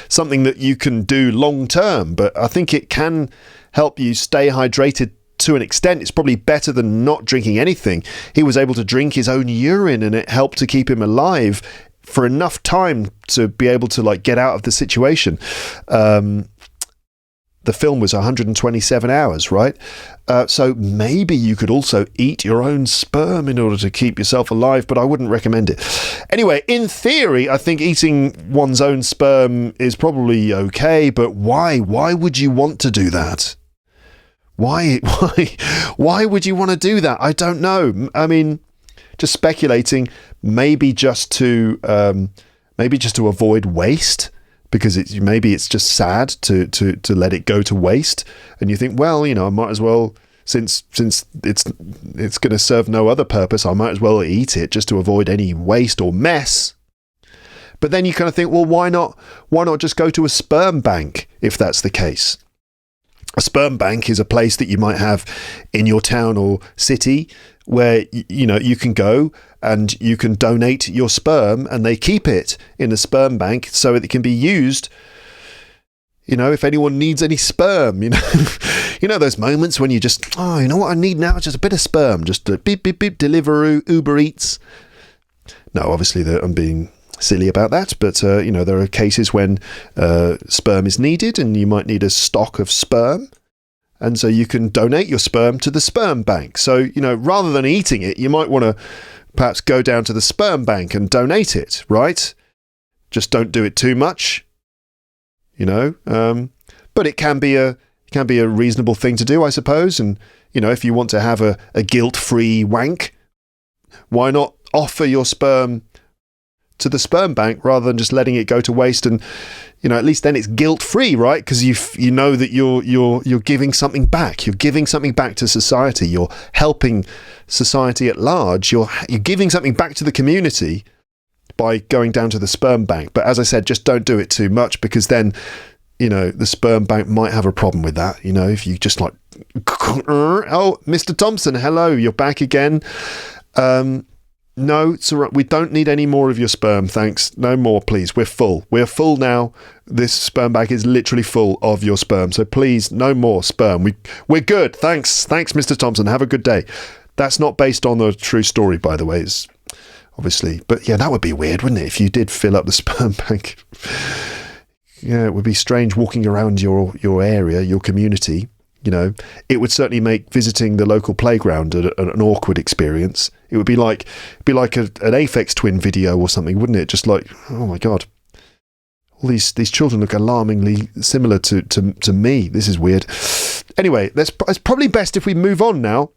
something that you can do long term, but I think it can help you stay hydrated to an extent. It's probably better than not drinking anything. He was able to drink his own urine, and it helped to keep him alive for enough time to be able to get out of the situation. The film was 127 hours, right? So maybe you could also eat your own sperm in order to keep yourself alive, but I wouldn't recommend it. Anyway, in theory, I think eating one's own sperm is probably okay, but why? Why would you want to do that? Why would you want to do that? I don't know. I mean, just speculating, maybe just to avoid waste. Because maybe it's just sad to let it go to waste, and you think, well, I might as well, since it's going to serve no other purpose, I might as well eat it just to avoid any waste or mess. But then you kind of think, well, why not just go to a sperm bank if that's the case? A sperm bank is a place that you might have in your town or city where you can go and you can donate your sperm, and they keep it in a sperm bank so it can be used, if anyone needs any sperm, those moments when you just, you know what I need now? Just a bit of sperm, just a beep, beep, beep, Deliveroo, Uber Eats. No, obviously I'm being silly about that, but there are cases when sperm is needed, and you might need a stock of sperm. And so you can donate your sperm to the sperm bank. So, rather than eating it, you might want to perhaps go down to the sperm bank and donate it, right? Just don't do it too much, but it can be a reasonable thing to do, I suppose. And, if you want to have a guilt-free wank, why not offer your sperm to the sperm bank rather than just letting it go to waste? And at least then it's guilt-free, right? Because you know that you're giving something back. You're giving something back to society. You're helping society at large. You're giving something back to the community by going down to the sperm bank. But as I said, just don't do it too much, because then the sperm bank might have a problem with that. If you just oh, Mr. Thompson, hello, you're back again. No, it's all right. We don't need any more of your sperm, thanks. No more, please. We're full. We're full now. This sperm bag is literally full of your sperm. So please, no more sperm. We're good. Thanks, Mr. Thompson. Have a good day. That's not based on a true story, by the way. It's obviously, but yeah, that would be weird, wouldn't it? If you did fill up the sperm bank. Yeah, it would be strange walking around your area, your community. It would certainly make visiting the local playground an awkward experience. It would be like an Aphex Twin video or something, wouldn't it? Just like, oh my God, all these children look alarmingly similar to me. This is weird. Anyway, it's probably best if we move on now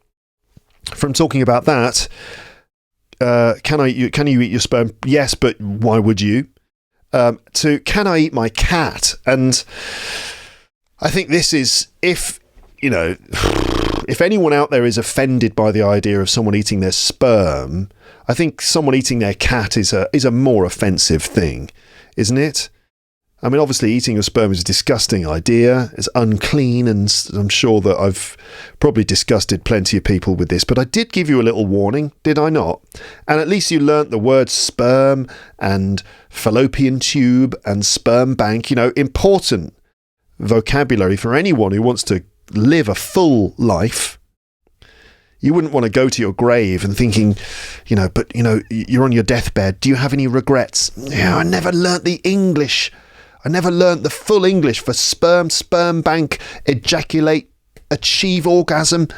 from talking about that. Can you eat your sperm? Yes, but why would you? To can I eat my cat? And I think this is, if anyone out there is offended by the idea of someone eating their sperm, I think someone eating their cat is a more offensive thing, isn't it? I mean, obviously eating your sperm is a disgusting idea. It's unclean, and I'm sure that I've probably disgusted plenty of people with this, but I did give you a little warning, did I not? And at least you learnt the words sperm and fallopian tube and sperm bank, important vocabulary for anyone who wants to live a full life. You wouldn't want to go to your grave and thinking, you're on your deathbed. Do you have any regrets? Yeah, I never learnt the English. I never learnt the full English for sperm bank, ejaculate, achieve orgasm.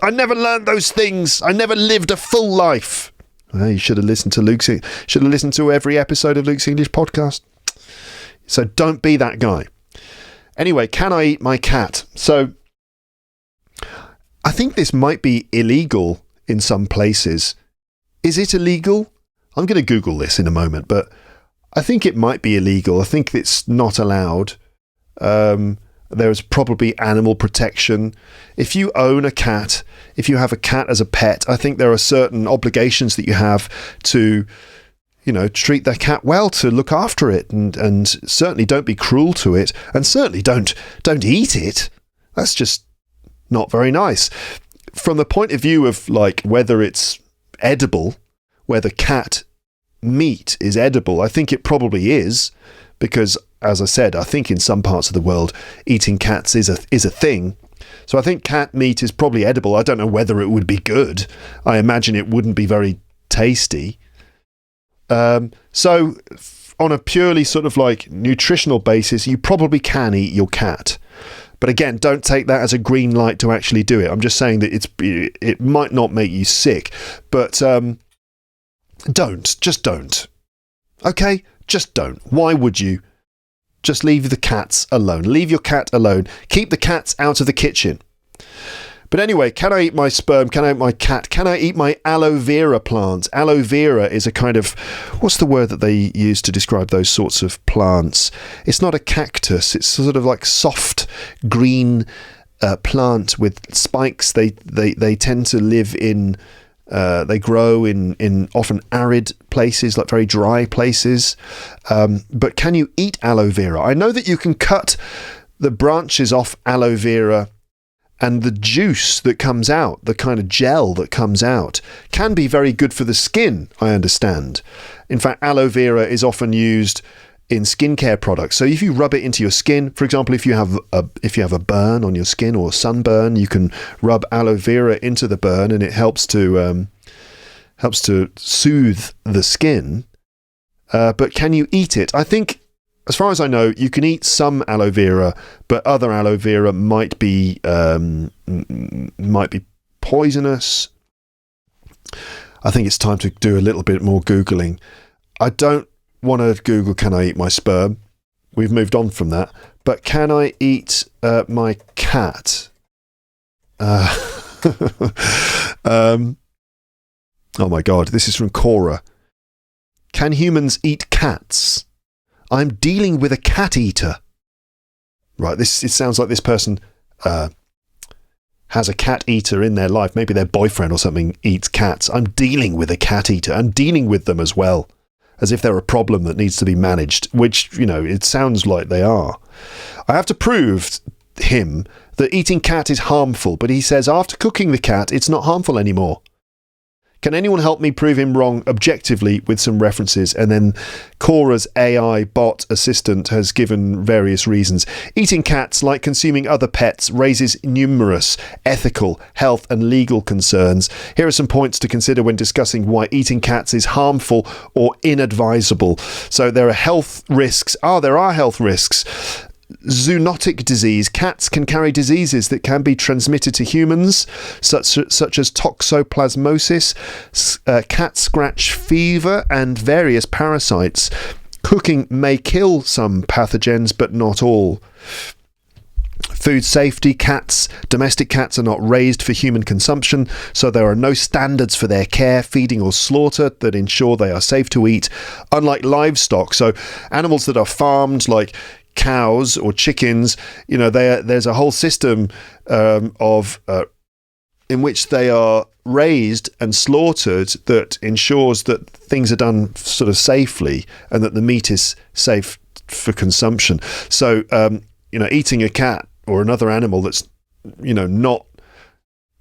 I never learnt those things. I never lived a full life. Well, you should have listened to every episode of Luke's English podcast. So don't be that guy. Anyway, can I eat my cat? So I think this might be illegal in some places. Is it illegal? I'm going to Google this in a moment, but I think it might be illegal. I think it's not allowed. There's probably animal protection. If you own a cat, if you have a cat as a pet, I think there are certain obligations that you have to, treat that cat well, to look after it, and certainly don't be cruel to it, and certainly don't eat it. That's just not very nice. From the point of view of whether it's edible, whether cat meat is edible, I think it probably is, because, as I said, I think in some parts of the world eating cats is a thing. So I think cat meat is probably edible. I don't know whether it would be good. I imagine it wouldn't be very tasty. So on a purely sort of nutritional basis, you probably can eat your cat. But again, don't take that as a green light to actually do it. I'm just saying that it might not make you sick, but just don't. Okay? Just don't. Why would you? Just leave the cats alone. Leave your cat alone. Keep the cats out of the kitchen. But anyway, can I eat my sperm? Can I eat my cat? Can I eat my aloe vera plant? Aloe vera is a kind of, what's the word that they use to describe those sorts of plants? It's not a cactus. It's sort of soft green plant with spikes. They tend to live in, they grow in often arid places, very dry places. But can you eat aloe vera? I know that you can cut the branches off aloe vera, and the juice that comes out, the kind of gel that comes out, can be very good for the skin, I understand. In fact, aloe vera is often used in skincare products. So if you rub it into your skin, for example, if you have a burn on your skin or sunburn, you can rub aloe vera into the burn, and it helps to soothe the skin. But can you eat it? I think, as far as I know, you can eat some aloe vera, but other aloe vera might be poisonous. I think it's time to do a little bit more Googling. I don't want to Google, can I eat my sperm? We've moved on from that. But can I eat my cat? Oh my God, this is from Cora. Can humans eat cats? I'm dealing with a cat eater. Right, it sounds like this person has a cat eater in their life. Maybe their boyfriend or something eats cats. I'm dealing with a cat eater. I'm dealing with them as well, as if they're a problem that needs to be managed, which, it sounds like they are. I have to prove him that eating cat is harmful, but he says after cooking the cat, it's not harmful anymore. Can anyone help me prove him wrong objectively with some references? And then Cora's AI bot assistant has given various reasons. Eating cats, like consuming other pets, raises numerous ethical, health and legal concerns. Here are some points to consider when discussing why eating cats is harmful or inadvisable. So there are health risks. There are health risks. Zoonotic disease. Cats can carry diseases that can be transmitted to humans, such as toxoplasmosis, cat scratch fever, and various parasites. Cooking may kill some pathogens, but not all. Food safety. Domestic cats are not raised for human consumption, so there are no standards for their care, feeding or slaughter that ensure they are safe to eat. Unlike livestock, so animals that are farmed, like cows or chickens, there's a whole system in which they are raised and slaughtered that ensures that things are done sort of safely and that the meat is safe for consumption. So, eating a cat or another animal that's, not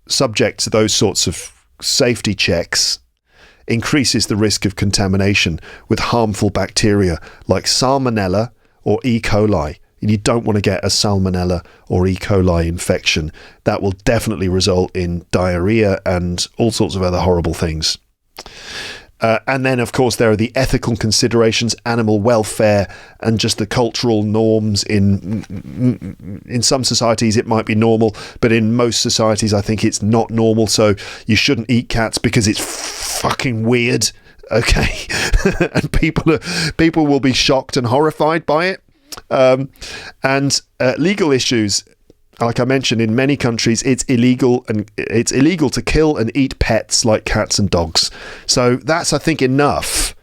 subject to those sorts of safety checks increases the risk of contamination with harmful bacteria like Salmonella or E. coli. You don't want to get a Salmonella or E. coli infection. That will definitely result in diarrhea and all sorts of other horrible things. And then, of course, there are the ethical considerations, animal welfare, and just the cultural norms. In some societies, it might be normal, but in most societies, I think it's not normal. So you shouldn't eat cats because it's fucking weird. Okay, and people will be shocked and horrified by it. And legal issues, like I mentioned, in many countries it's illegal to kill and eat pets like cats and dogs. So that's, I think, enough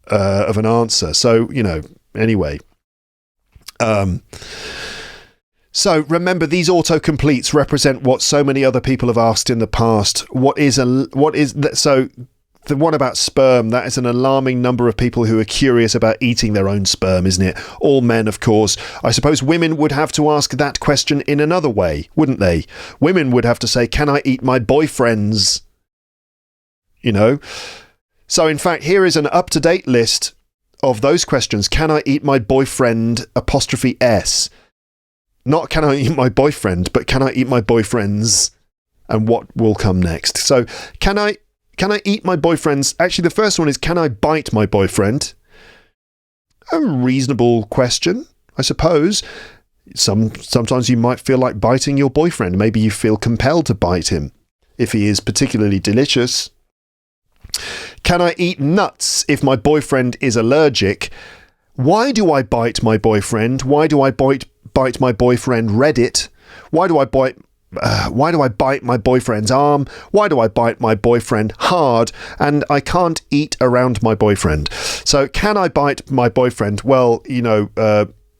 of an answer. So, anyway. So remember, these autocompletes represent what so many other people have asked in the past. So the one about sperm, that is an alarming number of people who are curious about eating their own sperm, isn't it? All men, of course. I suppose women would have to ask that question in another way, wouldn't they? Women would have to say, can I eat my boyfriend's? So in fact, here is an up-to-date list of those questions. Can I eat my boyfriend '(S)? Not can I eat my boyfriend, but can I eat my boyfriend's? And what will come next? So can I eat my boyfriend's? Actually, the first one is, can I bite my boyfriend? A reasonable question, I suppose. Sometimes you might feel like biting your boyfriend. Maybe you feel compelled to bite him if he is particularly delicious. Can I eat nuts if my boyfriend is allergic? Why do I bite my boyfriend? Why do I bite my boyfriend Reddit? Why do I bite my boyfriend's arm? Why do I bite my boyfriend hard? And I can't eat around my boyfriend. So can I bite my boyfriend? Well,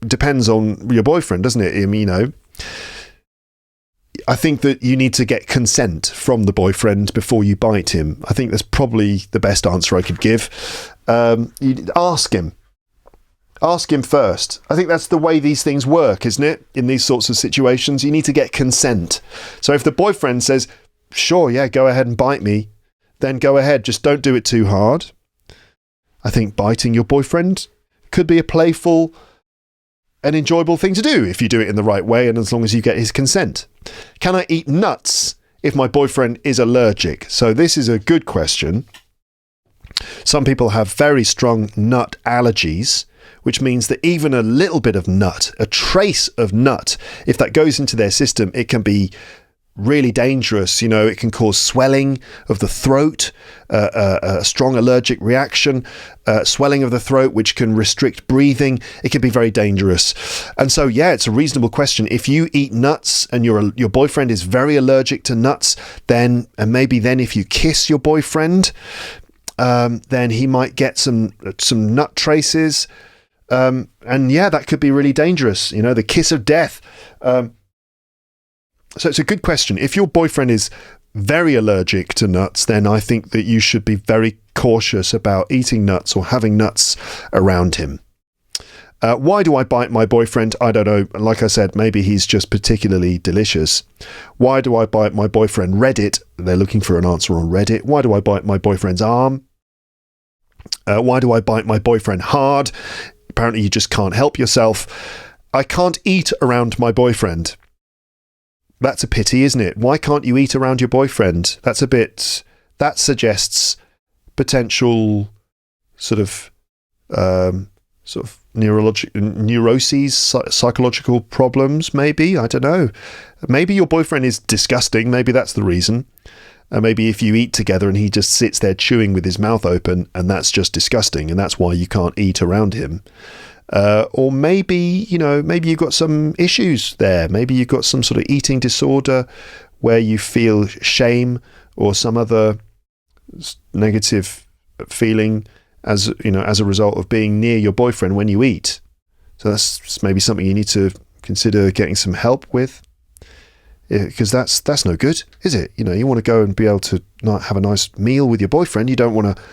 depends on your boyfriend, doesn't it? I think that you need to get consent from the boyfriend before you bite him. I think that's probably the best answer I could give. You ask him. Ask him first. I think that's the way these things work, isn't it? In these sorts of situations, you need to get consent. So if the boyfriend says, sure, yeah, go ahead and bite me, then go ahead. Just don't do it too hard. I think biting your boyfriend could be a playful and enjoyable thing to do if you do it in the right way and as long as you get his consent. Can I eat nuts if my boyfriend is allergic? So this is a good question. Some people have very strong nut allergies, which means that even a little bit of nut, a trace of nut, if that goes into their system, it can be really dangerous. It can cause swelling of the throat, a strong allergic reaction, swelling of the throat, which can restrict breathing. It can be very dangerous. And so, yeah, it's a reasonable question. If you eat nuts and your boyfriend is very allergic to nuts, then if you kiss your boyfriend, then he might get some nut traces. And yeah, that could be really dangerous. The kiss of death. So it's a good question. If your boyfriend is very allergic to nuts, then I think that you should be very cautious about eating nuts or having nuts around him. Why do I bite my boyfriend? I don't know. Like I said, maybe he's just particularly delicious. Why do I bite my boyfriend Reddit? They're looking for an answer on Reddit. Why do I bite my boyfriend's arm? Why do I bite my boyfriend hard? Apparently you just can't help yourself. I can't eat around my boyfriend. That's a pity, isn't it? Why can't you eat around your boyfriend? That suggests potential sort of neuroses, psychological problems, maybe. I don't know. Maybe your boyfriend is disgusting. Maybe that's the reason. Maybe if you eat together and he just sits there chewing with his mouth open, and that's just disgusting, and that's why you can't eat around him. Or maybe you've got some issues there. Maybe you've got some sort of eating disorder where you feel shame or some other negative feeling as a result of being near your boyfriend when you eat. So that's maybe something you need to consider getting some help with. Because that's no good, is it? You want to go and be able to not have a nice meal with your boyfriend. You don't want to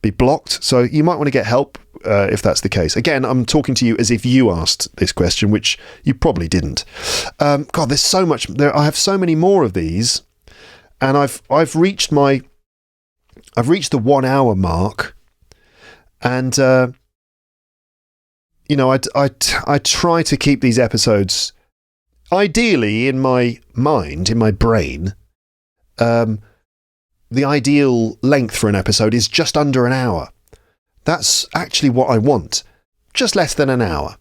be blocked. So you might want to get help if that's the case. Again, I'm talking to you as if you asked this question, which you probably didn't. God, there's so much. I have so many more of these, and I've reached the 1 hour mark, and I try to keep these episodes. Ideally, in my mind, in my brain, the ideal length for an episode is just under an hour. That's actually what I want, just less than an hour.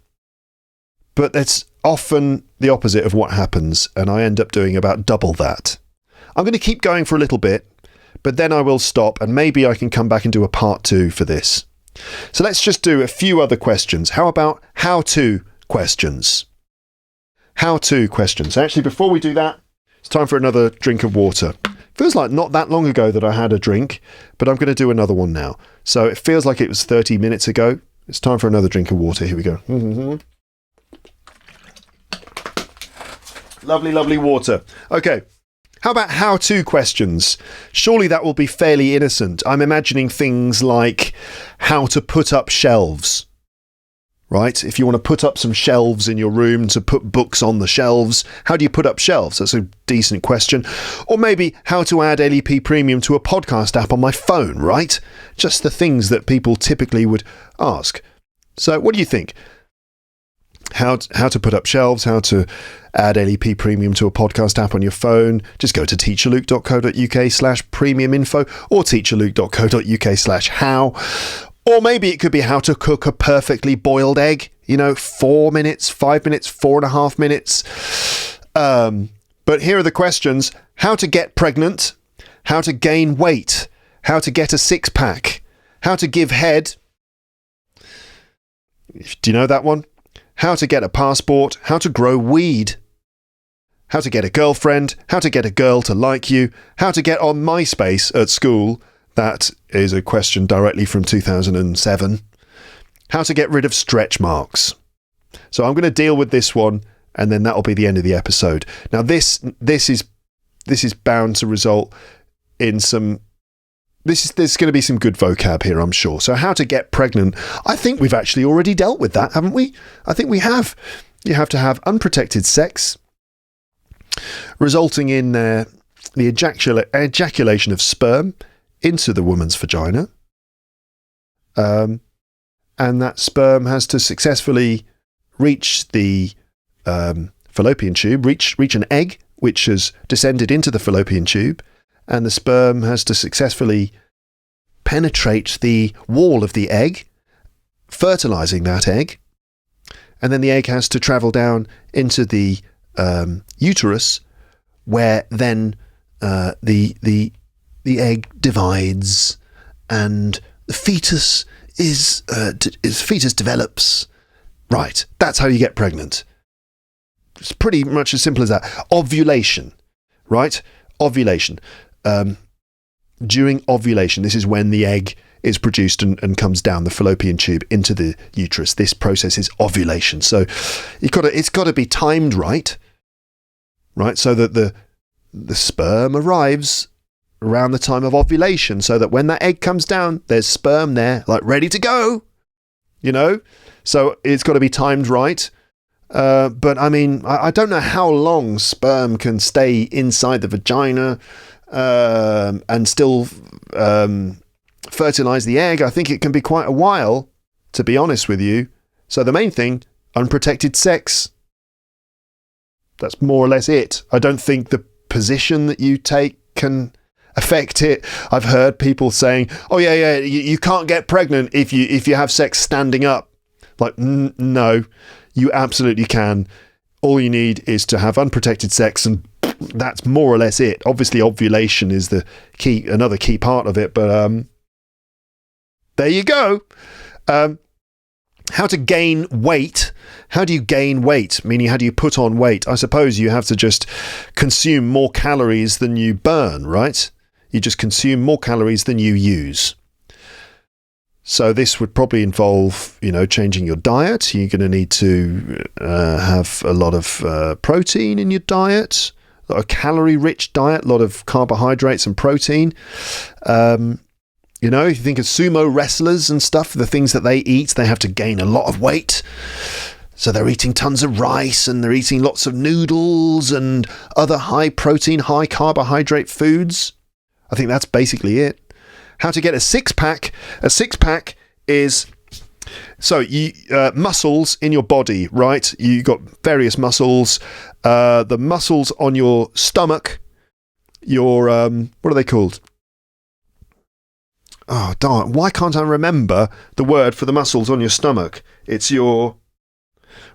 But that's often the opposite of what happens, and I end up doing about double that. I'm going to keep going for a little bit, but then I will stop, and maybe I can come back and do a part 2 for this. So let's just do a few other questions. How about how-to questions? How-to questions. Actually, before we do that, it's time for another drink of water. Feels like not that long ago that I had a drink, but I'm going to do another one now. So it feels like it was 30 minutes ago. It's time for another drink of water. Here we go. Lovely, lovely water. Okay. How about how-to questions? Surely that will be fairly innocent. I'm imagining things like how to put up shelves. Right? If you want to put up some shelves in your room to put books on the shelves, how do you put up shelves? That's a decent question. Or maybe how to add LEP Premium to a podcast app on my phone, right? Just the things that people typically would ask. So what do you think? How to put up shelves, how to add LEP Premium to a podcast app on your phone. Just go to teacherluke.co.uk/premium info or teacherluke.co.uk/how. Or maybe it could be how to cook a perfectly boiled egg. 4 minutes, 5 minutes, 4.5 minutes. But here are the questions. How to get pregnant. How to gain weight. How to get a six-pack. How to give head. Do you know that one? How to get a passport. How to grow weed. How to get a girlfriend. How to get a girl to like you. How to get on MySpace at school. That is a question directly from 2007. How to get rid of stretch marks. So I'm going to deal with this one, and then that'll be the end of the episode. Now this is bound to result in some. There's going to be some good vocab here, I'm sure. So how to get pregnant. I think we've actually already dealt with that, haven't we? I think we have. You have to have unprotected sex, resulting in the ejaculation of sperm into the woman's vagina, and that sperm has to successfully reach the fallopian tube, reach an egg which has descended into the fallopian tube, and the sperm has to successfully penetrate the wall of the egg, fertilizing that egg, and then the egg has to travel down into the uterus, where then the egg divides and the fetus fetus develops. Right, that's how you get pregnant. It's pretty much as simple as that. Ovulation, right? Ovulation. During ovulation, this is when the egg is produced and comes down the fallopian tube into the uterus. This process is ovulation. So it's got to be timed right, so that the sperm arrives around the time of ovulation, so that when that egg comes down, there's sperm there, like ready to go, So it's got to be timed right. But I mean, I don't know how long sperm can stay inside the vagina and still fertilize the egg. I think it can be quite a while, to be honest with you. So the main thing, unprotected sex. That's more or less it. I don't think the position that you take can affect it. I've heard people saying, "Oh yeah, you can't get pregnant if you have sex standing up." Like, no, you absolutely can. All you need is to have unprotected sex, and that's more or less it. Obviously, ovulation is another key part of it, but there you go. How to gain weight. How do you gain weight? Meaning, how do you put on weight? I suppose you have to just consume more calories than you burn, right? You just consume more calories than you use. So this would probably involve, changing your diet. You're going to need to have a lot of protein in your diet, a calorie-rich diet, a lot of carbohydrates and protein. If you think of sumo wrestlers and stuff, the things that they eat, they have to gain a lot of weight. So they're eating tons of rice and they're eating lots of noodles and other high-protein, high-carbohydrate foods. I think that's basically it. How to get a six-pack. A six-pack is muscles in your body, right? You got various muscles. The muscles on your stomach, your what are they called? Oh darn! Why can't I remember the word for the muscles on your stomach? It's your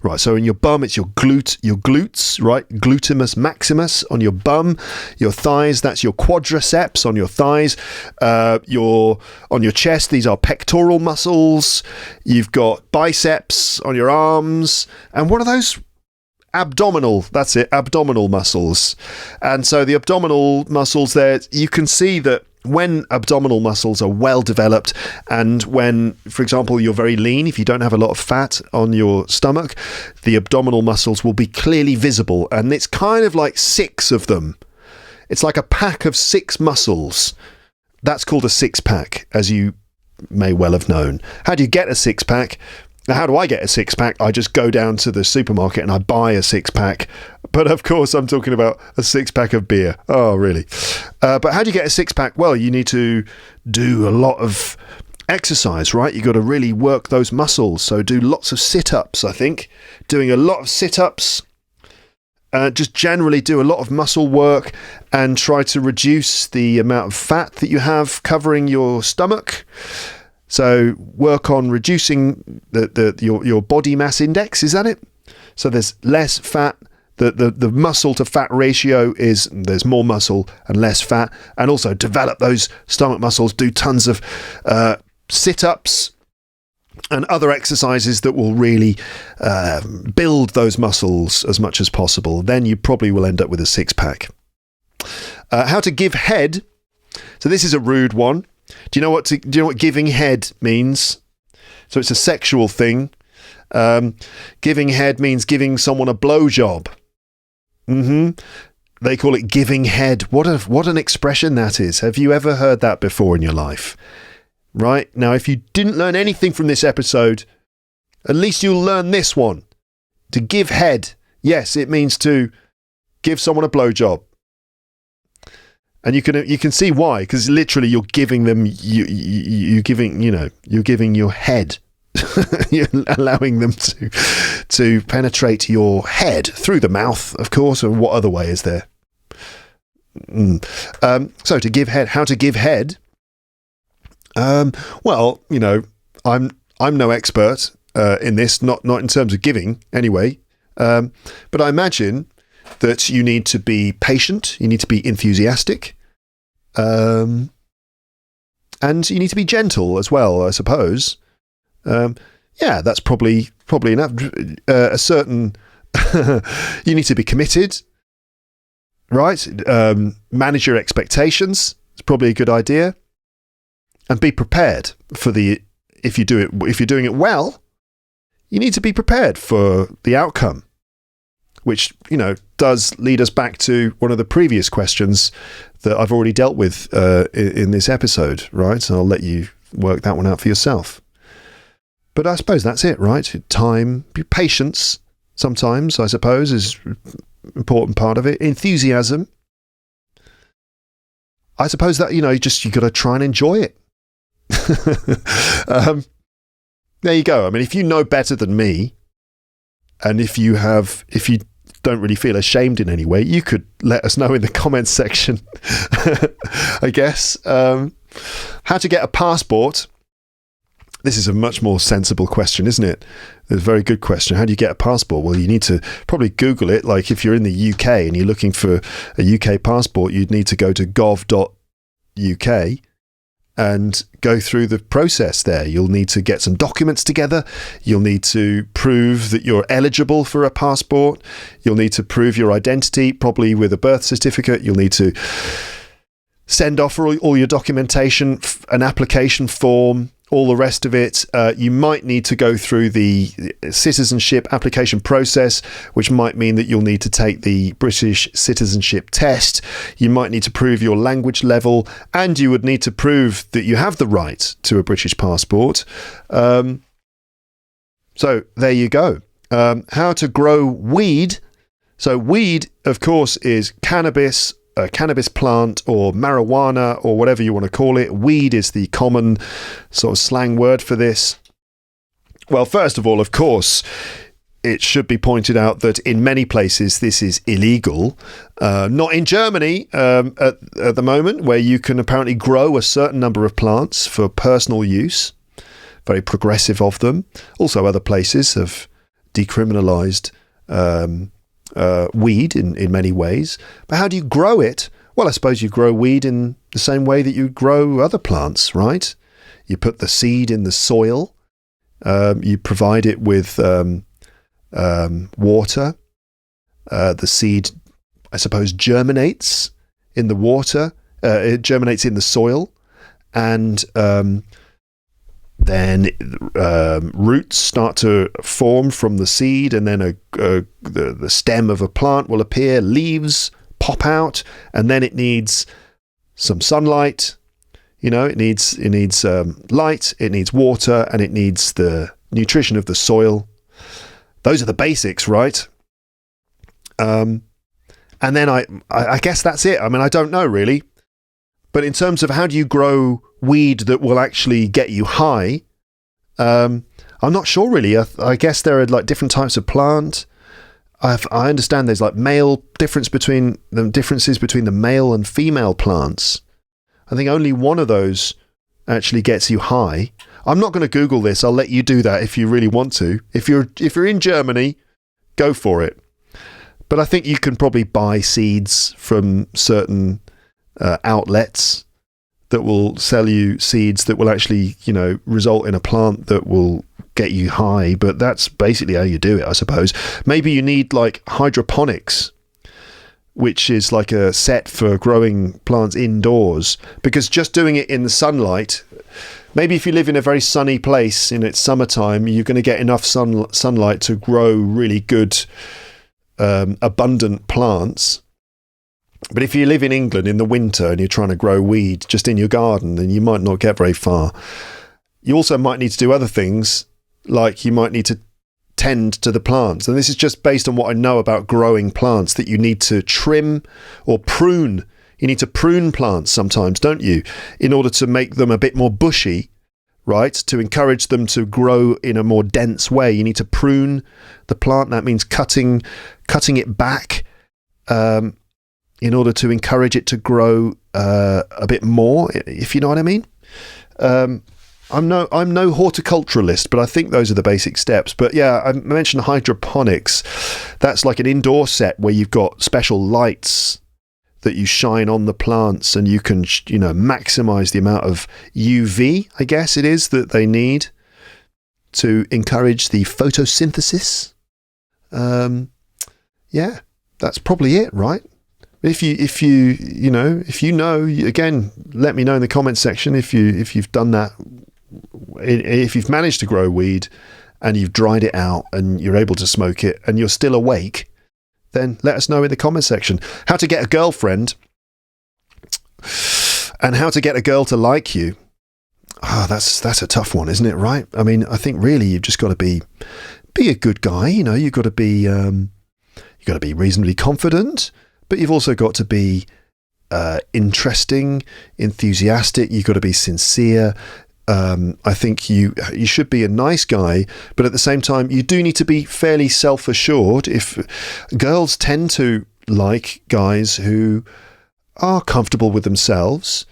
right. So in your bum, it's your glutes, right? Glutimus maximus on your bum. Your thighs, that's your quadriceps on your thighs. On your chest, these are pectoral muscles. You've got biceps on your arms, and what are those abdominal, that's it, abdominal muscles. And so the abdominal muscles there, you can see that when abdominal muscles are well developed, and when, for example, you're very lean, if you don't have a lot of fat on your stomach, the abdominal muscles will be clearly visible. And it's kind of like 6 of them. It's like a pack of 6 muscles. That's called a six-pack, as you may well have known. How do you get a six-pack? Now, how do I get a six-pack? I just go down to the supermarket and I buy a six-pack. But of course, I'm talking about a six-pack of beer. Oh, really? But how do you get a six-pack? Well, you need to do a lot of exercise, right? You've got to really work those muscles. So do lots of sit-ups, I think. Doing a lot of sit-ups. Just generally do a lot of muscle work and try to reduce the amount of fat that you have covering your stomach. So work on reducing your body mass index, is that it? So there's less fat. The muscle to fat ratio is there's more muscle and less fat. And also develop those stomach muscles, do tons of sit-ups and other exercises that will really build those muscles as much as possible. Then you probably will end up with a six-pack. How to give head. So this is a rude one. Do you know what giving head means? So it's a sexual thing. Giving head means giving someone a blowjob. They call it giving head. What an expression that is. Have you ever heard that before in your life? Right? Now, if you didn't learn anything from this episode, at least you'll learn this one. To give head. Yes, it means to give someone a blowjob. And you can see why, because literally you're giving them you're giving your head. You're allowing them to penetrate your head through the mouth, of course. And what other way is there? So to give head, how to give head? Well, I'm no expert in this, not in terms of giving anyway. But I imagine that you need to be patient, you need to be enthusiastic, and you need to be gentle as well, I suppose. Yeah, that's probably enough. A certain, you need to be committed, right? Manage your expectations. It's probably a good idea, and be prepared for if you're doing it well, you need to be prepared for the outcome. Which, does lead us back to one of the previous questions that I've already dealt with in this episode, right? So I'll let you work that one out for yourself. But I suppose that's it, right? Time, patience, sometimes, I suppose, is an important part of it. Enthusiasm. I suppose that, you got to try and enjoy it. There you go. I mean, if you know better than me, and if you don't really feel ashamed in any way, you could let us know in the comments section, I guess. How to get a passport. This is a much more sensible question, isn't it? It's a very good question. How do you get a passport? Well, you need to probably Google it. Like if you're in the UK and you're looking for a UK passport, you'd need to go to gov.uk and go through the process there. You'll need to get some documents together. You'll need to prove that you're eligible for a passport. You'll need to prove your identity, probably with a birth certificate. You'll need to send off all your documentation, an application form, all the rest of it. You might need to go through the citizenship application process, which might mean that you'll need to take the British citizenship test. You might need to prove your language level, and you would need to prove that you have the right to a British passport. So there you go. How to grow weed. So weed, of course, is cannabis, a cannabis plant, or marijuana, or whatever you want to call it. Weed is the common sort of slang word for this. Well, first of all, of course, it should be pointed out that in many places this is illegal. Not in Germany at the moment, where you can apparently grow a certain number of plants for personal use. Very progressive of them. Also, other places have decriminalised weed in many ways. But how do you grow it? Well, I suppose you grow weed in the same way that you grow other plants, right? You put the seed in the soil. You provide it with water. The seed, I suppose, germinates in the water. It germinates in the soil, and then roots start to form from the seed, and then the stem of a plant will appear, leaves pop out, and then it needs some sunlight. It needs light, it needs water, and it needs the nutrition of the soil. Those are the basics, right? And then I guess that's it. I mean, I don't know really. But in terms of how do you grow weed that will actually get you high, I'm not sure really. I guess there are like different types of plant. I understand there's like differences between the male and female plants. I think only one of those actually gets you high. I'm not going to Google this. I'll let you do that if you really want to. If you're in Germany, go for it. But I think you can probably buy seeds from certain outlets that will sell you seeds that will actually, result in a plant that will get you high. But that's basically how you do it, I suppose. Maybe you need like hydroponics, which is like a set for growing plants indoors, because just doing it in the sunlight, maybe if you live in a very sunny place and it's summertime, you're going to get enough sunlight to grow really good, abundant plants. But if you live in England in the winter and you're trying to grow weed just in your garden, then you might not get very far. You also might need to do other things, like you might need to tend to the plants. And this is just based on what I know about growing plants, that you need to trim or prune. You need to prune plants sometimes, don't you? In order to make them a bit more bushy, right? To encourage them to grow in a more dense way. You need to prune the plant. That means cutting it back in order to encourage it to grow a bit more, if you know what I mean. I'm no horticulturalist, but I think those are the basic steps. But yeah, I mentioned hydroponics. That's like an indoor set where you've got special lights that you shine on the plants, and you can, maximize the amount of UV, I guess it is, that they need to encourage the photosynthesis. Yeah, that's probably it, right? If you know, again, let me know in the comments section if you've done that. If you've managed to grow weed and you've dried it out and you're able to smoke it and you're still awake, then let us know in the comment section. How to get a girlfriend and how to get a girl to like you. That's a tough one, isn't it? Right? I mean, I think really you've just got to be a good guy. You've got to be reasonably confident, but you've also got to be interesting, enthusiastic. You've got to be sincere. I think you should be a nice guy, but at the same time, you do need to be fairly self-assured. If girls tend to like guys who are comfortable with themselves,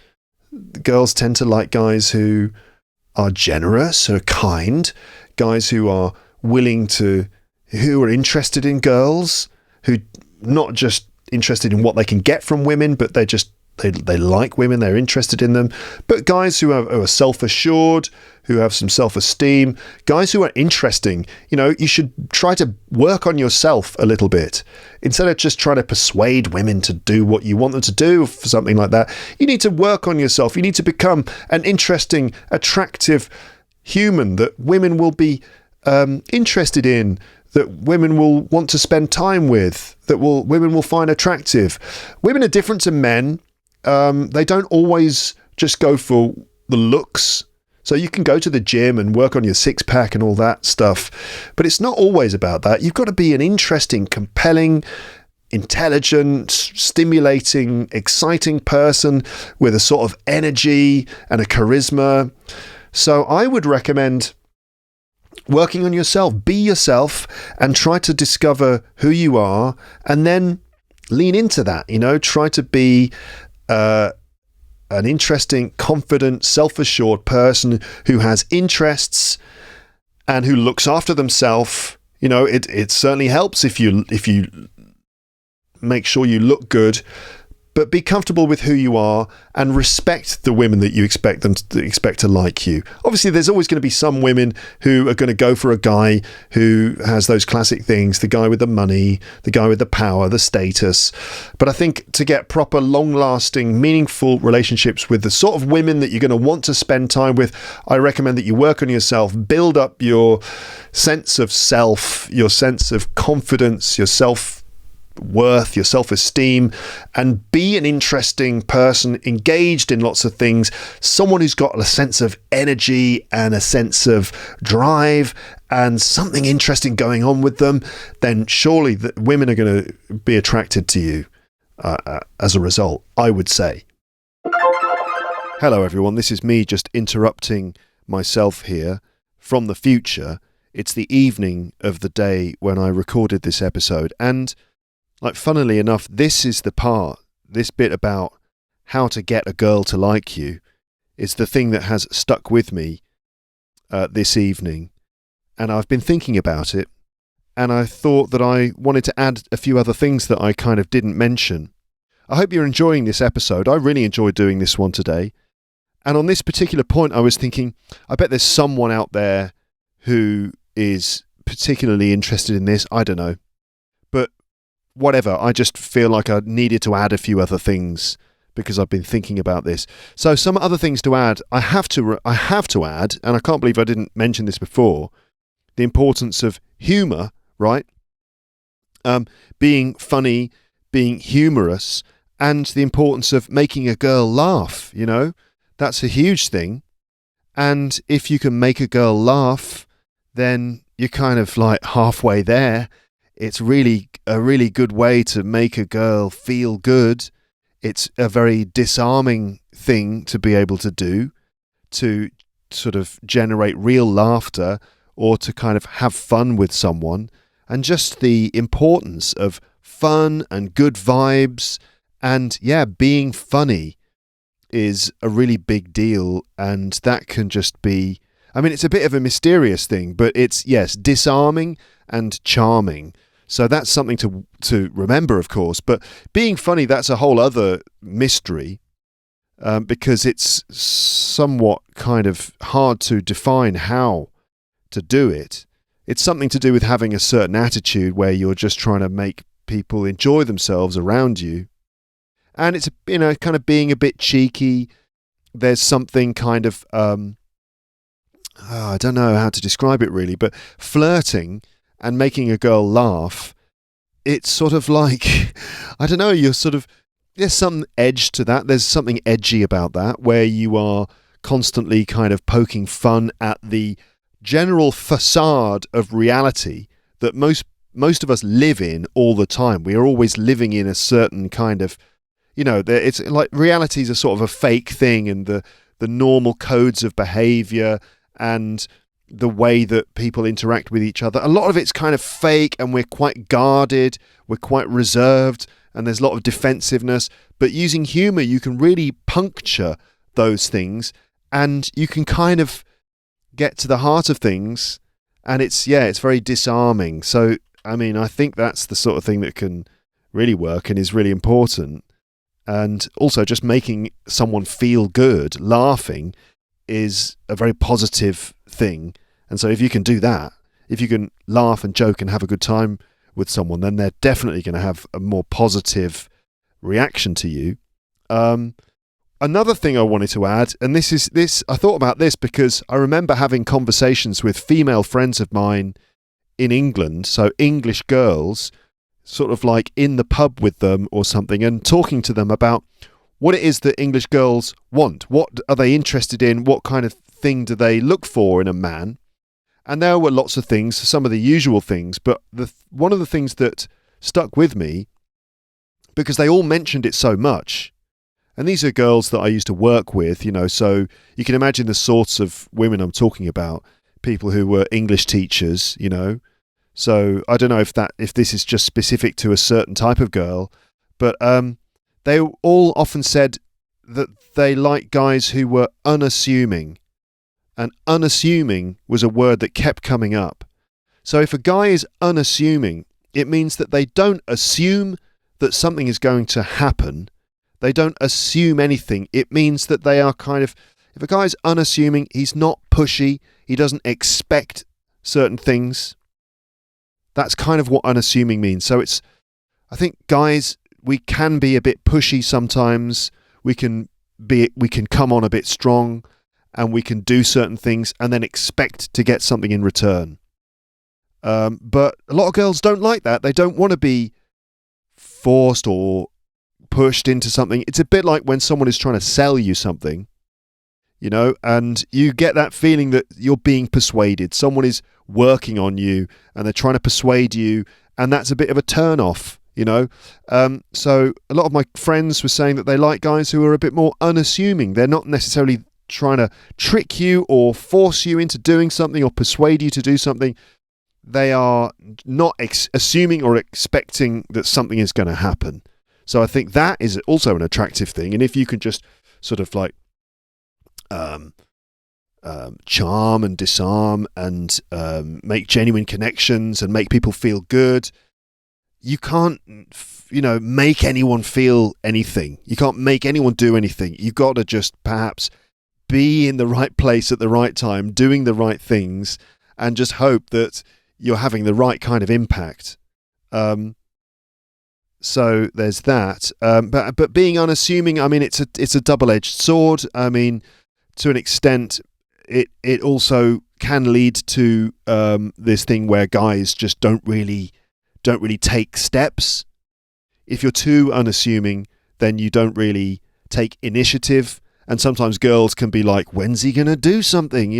girls tend to like guys who are generous, who are kind, guys who are who are interested in girls, who not just interested in what they can get from women, but they like women, they're interested in them. But guys who are self-assured, who have some self-esteem, guys who are interesting, you should try to work on yourself a little bit. Instead of just trying to persuade women to do what you want them to do for something like that, you need to work on yourself. You need to become an interesting, attractive human that women will be interested in, that women will want to spend time with, women will find attractive. Women are different to men. They don't always just go for the looks. So you can go to the gym and work on your six-pack and all that stuff, but it's not always about that. You've got to be an interesting, compelling, intelligent, stimulating, exciting person with a sort of energy and a charisma. So I would recommend working on yourself. Be yourself and try to discover who you are, and then lean into that. Try to be an interesting, confident, self-assured person who has interests and who looks after themselves. It certainly helps if you make sure you look good, but be comfortable with who you are and respect the women that you expect to like you. Obviously, there's always going to be some women who are going to go for a guy who has those classic things, the guy with the money, the guy with the power, the status. But I think to get proper, long-lasting, meaningful relationships with the sort of women that you're going to want to spend time with, I recommend that you work on yourself, build up your sense of self, your sense of confidence, your self-worth, your self-esteem, and be an interesting person, engaged in lots of things, someone who's got a sense of energy and a sense of drive and something interesting going on with them. Then surely the women are going to be attracted to you as a result, I would say. Hello everyone, this is me just interrupting myself here from the future. It's the evening of the day when I recorded this episode, and funnily enough, this is the part, this bit about how to get a girl to like you, is the thing that has stuck with me this evening. And I've been thinking about it, and I thought that I wanted to add a few other things that I kind of didn't mention. I hope you're enjoying this episode. I really enjoyed doing this one today. And on this particular point, I was thinking, I bet there's someone out there who is particularly interested in this. I don't know. But whatever, I just feel like I needed to add a few other things because I've been thinking about this. So some other things to add, I have to add, and I can't believe I didn't mention this before, the importance of humour, right? Being funny, being humorous, and the importance of making a girl laugh, you know? That's a huge thing. And if you can make a girl laugh, then you're kind of like halfway there. It's really a really good way to make a girl feel good. It's a very disarming thing to be able to do, to sort of generate real laughter or to kind of have fun with someone. And just the importance of fun and good vibes and, being funny is a really big deal. And that can just be, it's a bit of a mysterious thing, but it's, yes, disarming and charming. So that's something to remember, of course. But being funny, that's a whole other mystery because it's somewhat kind of hard to define how to do it. It's something to do with having a certain attitude where you're just trying to make people enjoy themselves around you. And it's, kind of being a bit cheeky. There's something kind of, I don't know how to describe it really, but flirting and making a girl laugh, it's sort of like, I don't know, there's some edge to that. There's something edgy about that, where you are constantly kind of poking fun at the general facade of reality that most of us live in all the time. We are always living in a certain kind of, it's like reality is a sort of a fake thing, and the normal codes of behavior and the way that people interact with each other, a lot of it's kind of fake, and we're quite guarded, we're quite reserved, and there's a lot of defensiveness. But using humor, you can really puncture those things, and you can kind of get to the heart of things, and it's very disarming. So I think that's the sort of thing that can really work and is really important. And also just making someone feel good, laughing, is a very positive thing. And so if you can do that, if you can laugh and joke and have a good time with someone, then they're definitely going to have a more positive reaction to you. Another thing I wanted to add, and I thought about this because I remember having conversations with female friends of mine in England, so English girls, sort of like in the pub with them or something, and talking to them about what it is that English girls want. What are they interested in? What kind of thing do they look for in a man? And there were lots of things, some of the usual things, but one of the things that stuck with me, because they all mentioned it so much, and these are girls that I used to work with, so you can imagine the sorts of women I'm talking about, people who were English teachers, So I don't know if this is just specific to a certain type of girl, but they all often said that they like guys who were unassuming. And unassuming was a word that kept coming up. So if a guy is unassuming, it means that they don't assume that something is going to happen. They don't assume anything. It means that they are kind of, if a guy's unassuming, he's not pushy, he doesn't expect certain things. That's kind of what unassuming means. So I think guys, we can be a bit pushy sometimes. We can come on a bit strong, and we can do certain things and then expect to get something in return. But a lot of girls don't like that. They don't want to be forced or pushed into something. It's a bit like when someone is trying to sell you something, and you get that feeling that you're being persuaded. Someone is working on you and they're trying to persuade you, and that's a bit of a turn off, So a lot of my friends were saying that they like guys who are a bit more unassuming. They're not necessarily trying to trick you or force you into doing something or persuade you to do something. They are not assuming or expecting that something is going to happen. So I think that is also an attractive thing. And if you can just sort of like charm and disarm and make genuine connections and make people feel good, you can't, make anyone feel anything. You can't make anyone do anything. You've got to just perhaps be in the right place at the right time, doing the right things, and just hope that you're having the right kind of impact. So there's that. But being unassuming, I mean, it's a double-edged sword. I mean, to an extent, it also can lead to this thing where guys just don't really take steps. If you're too unassuming, then you don't really take initiative. And sometimes girls can be like, when's he going to do something,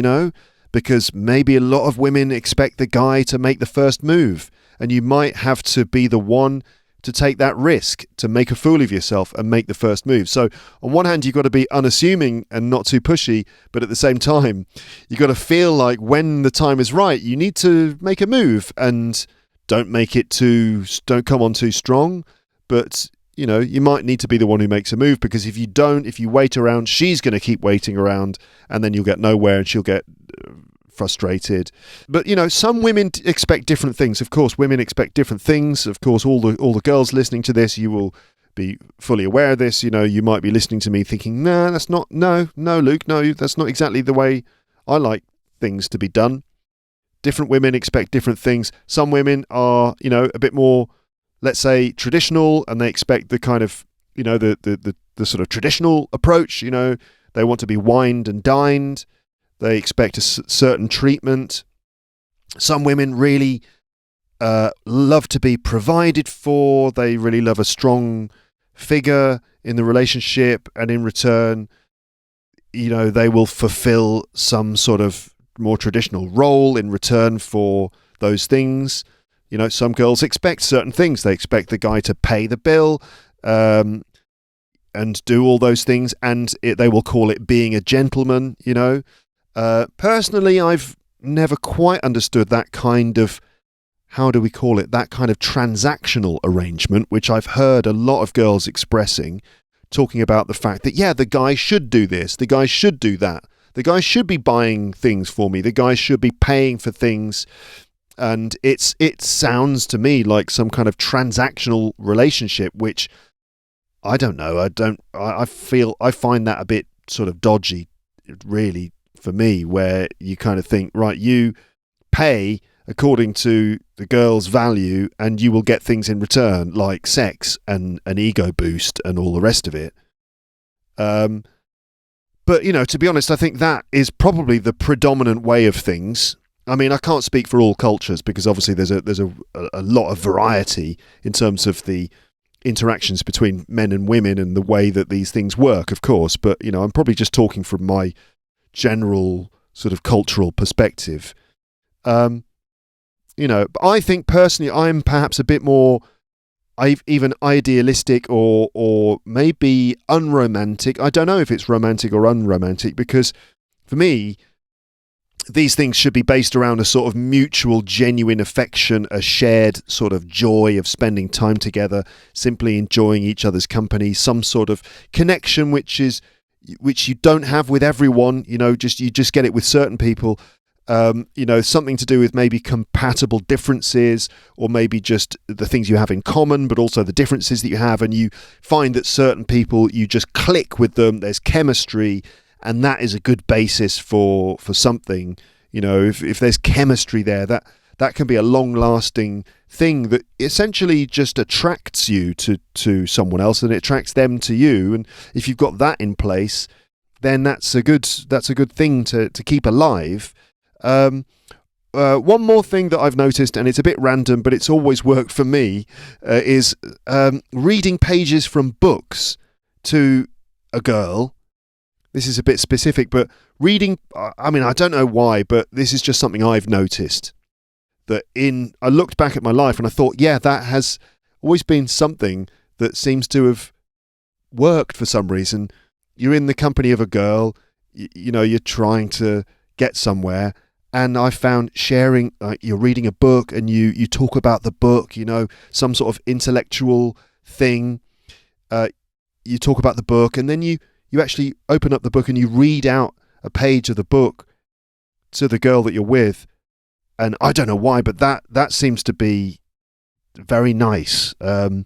Because maybe a lot of women expect the guy to make the first move. And you might have to be the one to take that risk, to make a fool of yourself and make the first move. So on one hand, you've got to be unassuming and not too pushy. But at the same time, you've got to feel like when the time is right, you need to make a move, and don't come on too strong. But you might need to be the one who makes a move, because if you wait around, she's going to keep waiting around, and then you'll get nowhere and she'll get frustrated. But some women expect different things. Of course, women expect different things. Of course, all the girls listening to this, you will be fully aware of this. You might be listening to me thinking, no, Luke, no, that's not exactly the way I like things to be done. Different women expect different things. Some women are, a bit more, let's say, traditional, and they expect the kind of, the sort of traditional approach. They want to be wined and dined. They expect a certain treatment. Some women really love to be provided for. They really love a strong figure in the relationship, and in return, they will fulfill some sort of more traditional role in return for those things. Some girls expect certain things. They expect the guy to pay the bill and do all those things, and they will call it being a gentleman. Personally, I've never quite understood that kind of, how do we call it, that kind of transactional arrangement, which I've heard a lot of girls expressing, talking about the fact that, yeah, the guy should do this, the guy should do that, the guy should be buying things for me, the guy should be paying for things. And it sounds to me like some kind of transactional relationship, which I don't know. I find that a bit sort of dodgy, really, for me, where you kind of think, right, you pay according to the girl's value and you will get things in return, like sex and an ego boost and all the rest of it. But, to be honest, I think that is probably the predominant way of things. I mean, I can't speak for all cultures, because obviously there's a lot of variety in terms of the interactions between men and women and the way that these things work, of course. But, I'm probably just talking from my general sort of cultural perspective. But I think personally I'm perhaps a bit more even idealistic or maybe unromantic. I don't know if it's romantic or unromantic, because for me, these things should be based around a sort of mutual, genuine affection, a shared sort of joy of spending time together, simply enjoying each other's company, some sort of connection which you don't have with everyone. You just get it with certain people. Something to do with maybe compatible differences, or maybe just the things you have in common, but also the differences that you have, and you find that certain people, you just click with them, there's chemistry, and that is a good basis for something. If there's chemistry there, that can be a long-lasting thing that essentially just attracts you to someone else, and it attracts them to you. And if you've got that in place, then that's a good thing to keep alive. One more thing that I've noticed, and it's a bit random, but it's always worked for me, is reading pages from books to a girl. This is a bit specific, but reading, I don't know why, but this is just something I've noticed. I looked back at my life and I thought, yeah, that has always been something that seems to have worked for some reason. You're in the company of a girl, you're trying to get somewhere, and I found sharing, you're reading a book and you talk about the book, some sort of intellectual thing. You talk about the book, and then you actually open up the book and you read out a page of the book to the girl that you're with. And I don't know why, but that seems to be very nice. So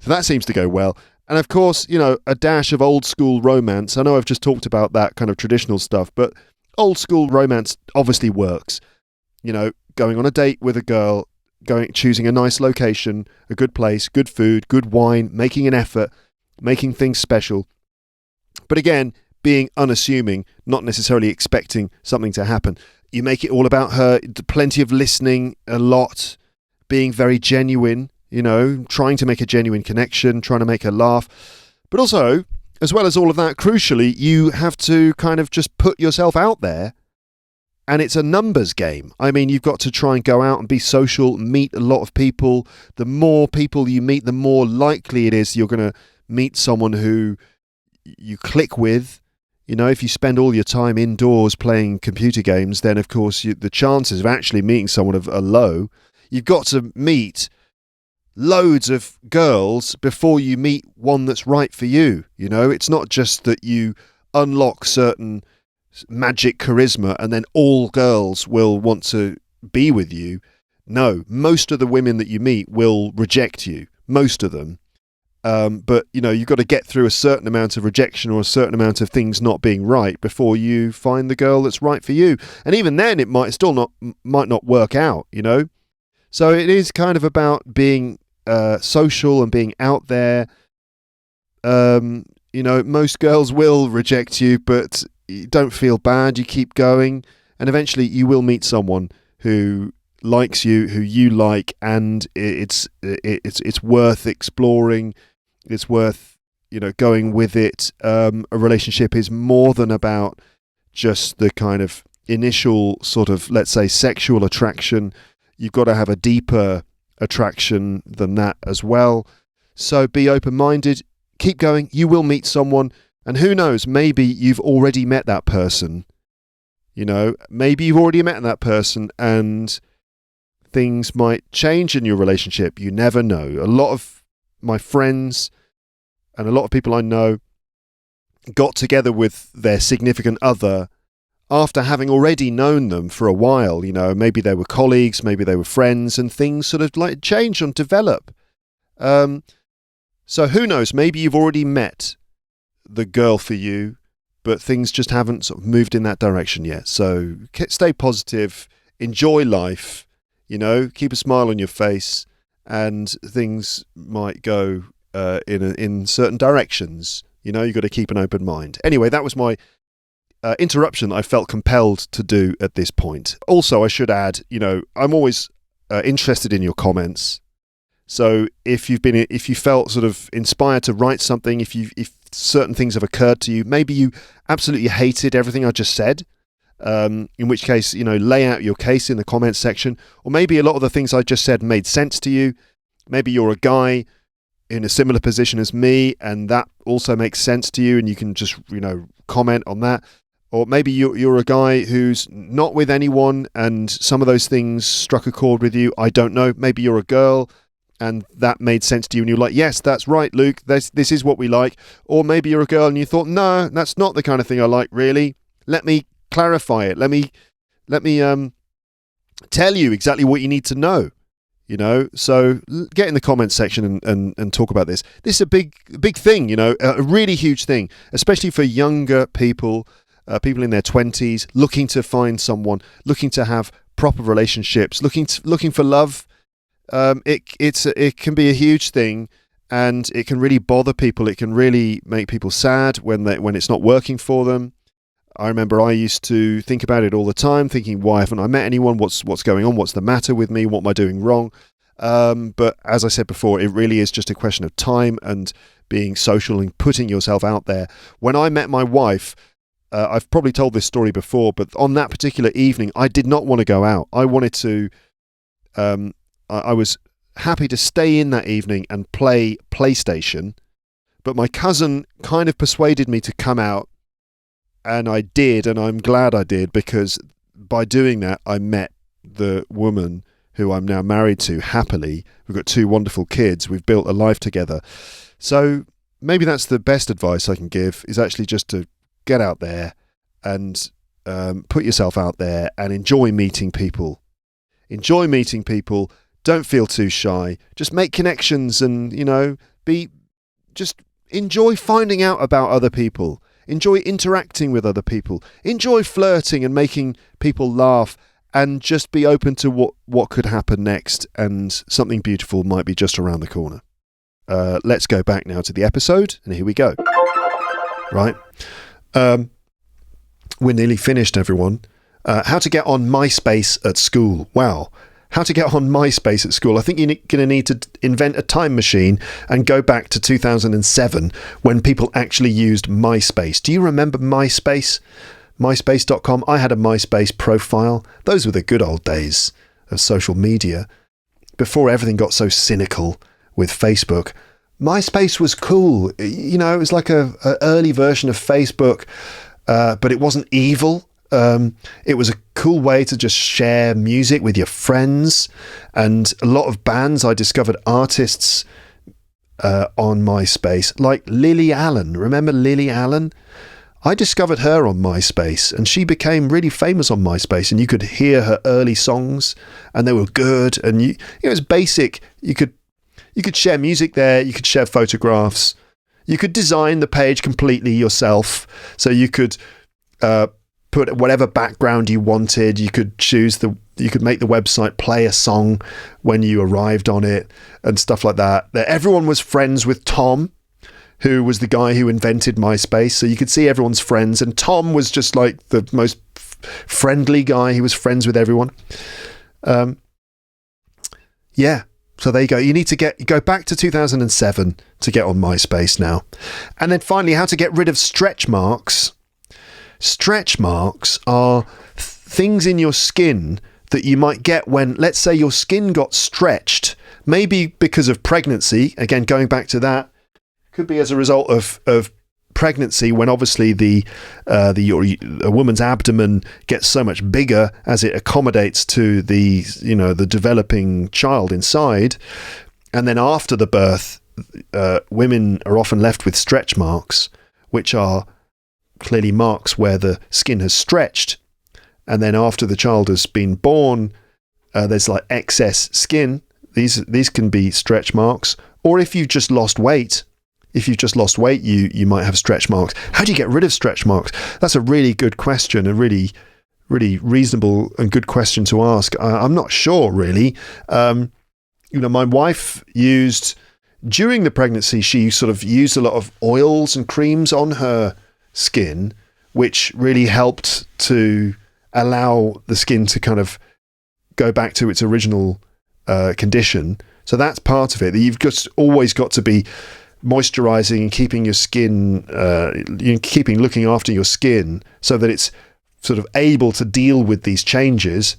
that seems to go well. And of course, a dash of old school romance. I know I've just talked about that kind of traditional stuff, but old school romance obviously works. Going on a date with a girl, choosing a nice location, a good place, good food, good wine, making an effort, making things special. But again, being unassuming, not necessarily expecting something to happen. You make it all about her, plenty of listening, a lot, being very genuine, trying to make a genuine connection, trying to make her laugh. But also, as well as all of that, crucially, you have to kind of just put yourself out there, and it's a numbers game. You've got to try and go out and be social, meet a lot of people. The more people you meet, the more likely it is you're going to meet someone who you click with. If you spend all your time indoors playing computer games, then of course the chances of actually meeting someone are low. You've got to meet loads of girls before you meet one that's right for you. It's not just that you unlock certain magic charisma and then all girls will want to be with you. No, most of the women that you meet will reject you, most of them. But you've got to get through a certain amount of rejection or a certain amount of things not being right before you find the girl that's right for you. And even then, it might not work out. So it is kind of about being social and being out there. Most girls will reject you, but you don't feel bad. You keep going, and eventually you will meet someone who likes you, who you like, and it's worth exploring. It's worth, going with it. A relationship is more than about just the kind of initial sort of, let's say, sexual attraction. You've got to have a deeper attraction than that as well. So be open-minded, keep going. You will meet someone, and who knows, maybe you've already met that person. Maybe you've already met that person and things might change in your relationship. You never know. A lot of my friends and a lot of people I know got together with their significant other after having already known them for a while. Maybe they were colleagues, maybe they were friends, and things sort of like change and develop. So who knows, maybe you've already met the girl for you, but things just haven't sort of moved in that direction yet. So stay positive, enjoy life, keep a smile on your face, and things might go in certain directions. You've got to keep an open mind. Anyway, that was my interruption that I felt compelled to do at this point. Also, I should add, I'm always interested in your comments. So if you felt sort of inspired to write something, if certain things have occurred to you, maybe you absolutely hated everything I just said, in which case, lay out your case in the comments section. Or maybe a lot of the things I just said made sense to you. Maybe you're a guy in a similar position as me, and that also makes sense to you, and you can just, comment on that. Or maybe you're a guy who's not with anyone, and some of those things struck a chord with you. I don't know. Maybe you're a girl, and that made sense to you, and you're like, yes, that's right, Luke. This is what we like. Or maybe you're a girl, and you thought, no, that's not the kind of thing I like, really. Let me clarify it. Let me Let me tell you exactly what you need to know. So get in the comments section and talk about this. This is a big thing, a really huge thing, especially for younger people, people in their 20s, looking to find someone, looking to have proper relationships, looking for love. It can be a huge thing, and it can really bother people. It can really make people sad when it's not working for them. I remember I used to think about it all the time, thinking, why haven't I met anyone? What's going on? What's the matter with me? What am I doing wrong? But as I said before, it really is just a question of time and being social and putting yourself out there. When I met my wife, I've probably told this story before, but on that particular evening, I did not want to go out. I wanted to, I was happy to stay in that evening and play PlayStation, but my cousin kind of persuaded me to come out. And I did, and I'm glad I did, because by doing that, I met the woman who I'm now married to happily. We've got 2 wonderful kids. We've built a life together. So maybe that's the best advice I can give, is actually just to get out there and put yourself out there and enjoy meeting people. Enjoy meeting people. Don't feel too shy. Just make connections and, just enjoy finding out about other people. Enjoy interacting with other people. Enjoy flirting and making people laugh, and just be open to what could happen next, and something beautiful might be just around the corner. Let's go back now to the episode, and here we go. Right. We're nearly finished, everyone. How to get on MySpace at school. Wow. How to get on MySpace at school. I think you're going to need to invent a time machine and go back to 2007 when people actually used MySpace. Do you remember MySpace? MySpace.com. I had a MySpace profile. Those were the good old days of social media. Before everything got so cynical with Facebook, MySpace was cool. It was like a early version of Facebook, but it wasn't evil. It was a cool way to just share music with your friends, and a lot of bands. I discovered artists on MySpace, like Lily Allen. Remember Lily Allen? I discovered her on MySpace, and she became really famous on MySpace, and you could hear her early songs, and they were good, and it was basic. You could share music there, you could share photographs, you could design the page completely yourself, so you could put whatever background you wanted. You could you could make the website play a song when you arrived on it and stuff like that. Everyone was friends with Tom, who was the guy who invented MySpace. So you could see everyone's friends, and Tom was just like the most friendly guy. He was friends with everyone. Yeah. So there you go. You need to go back to 2007 to get on MySpace now. And then finally, how to get rid of stretch marks. Stretch marks are things in your skin that you might get when, let's say, your skin got stretched, maybe because of pregnancy. Again, going back to that, could be as a result of pregnancy, when obviously a woman's abdomen gets so much bigger as it accommodates to the developing child inside, and then after the birth, women are often left with stretch marks, which are clearly marks where the skin has stretched, and then after the child has been born, there's like excess skin. These can be stretch marks. Or if you've just lost weight, you might have stretch marks. How do you get rid of stretch marks? That's a really good question, a really, really reasonable and good question to ask. I'm not sure, really. My wife during the pregnancy, she sort of used a lot of oils and creams on her skin, which really helped to allow the skin to kind of go back to its original condition. So that's part of it. You've just always got to be moisturizing and keeping your skin, looking after your skin so that it's sort of able to deal with these changes.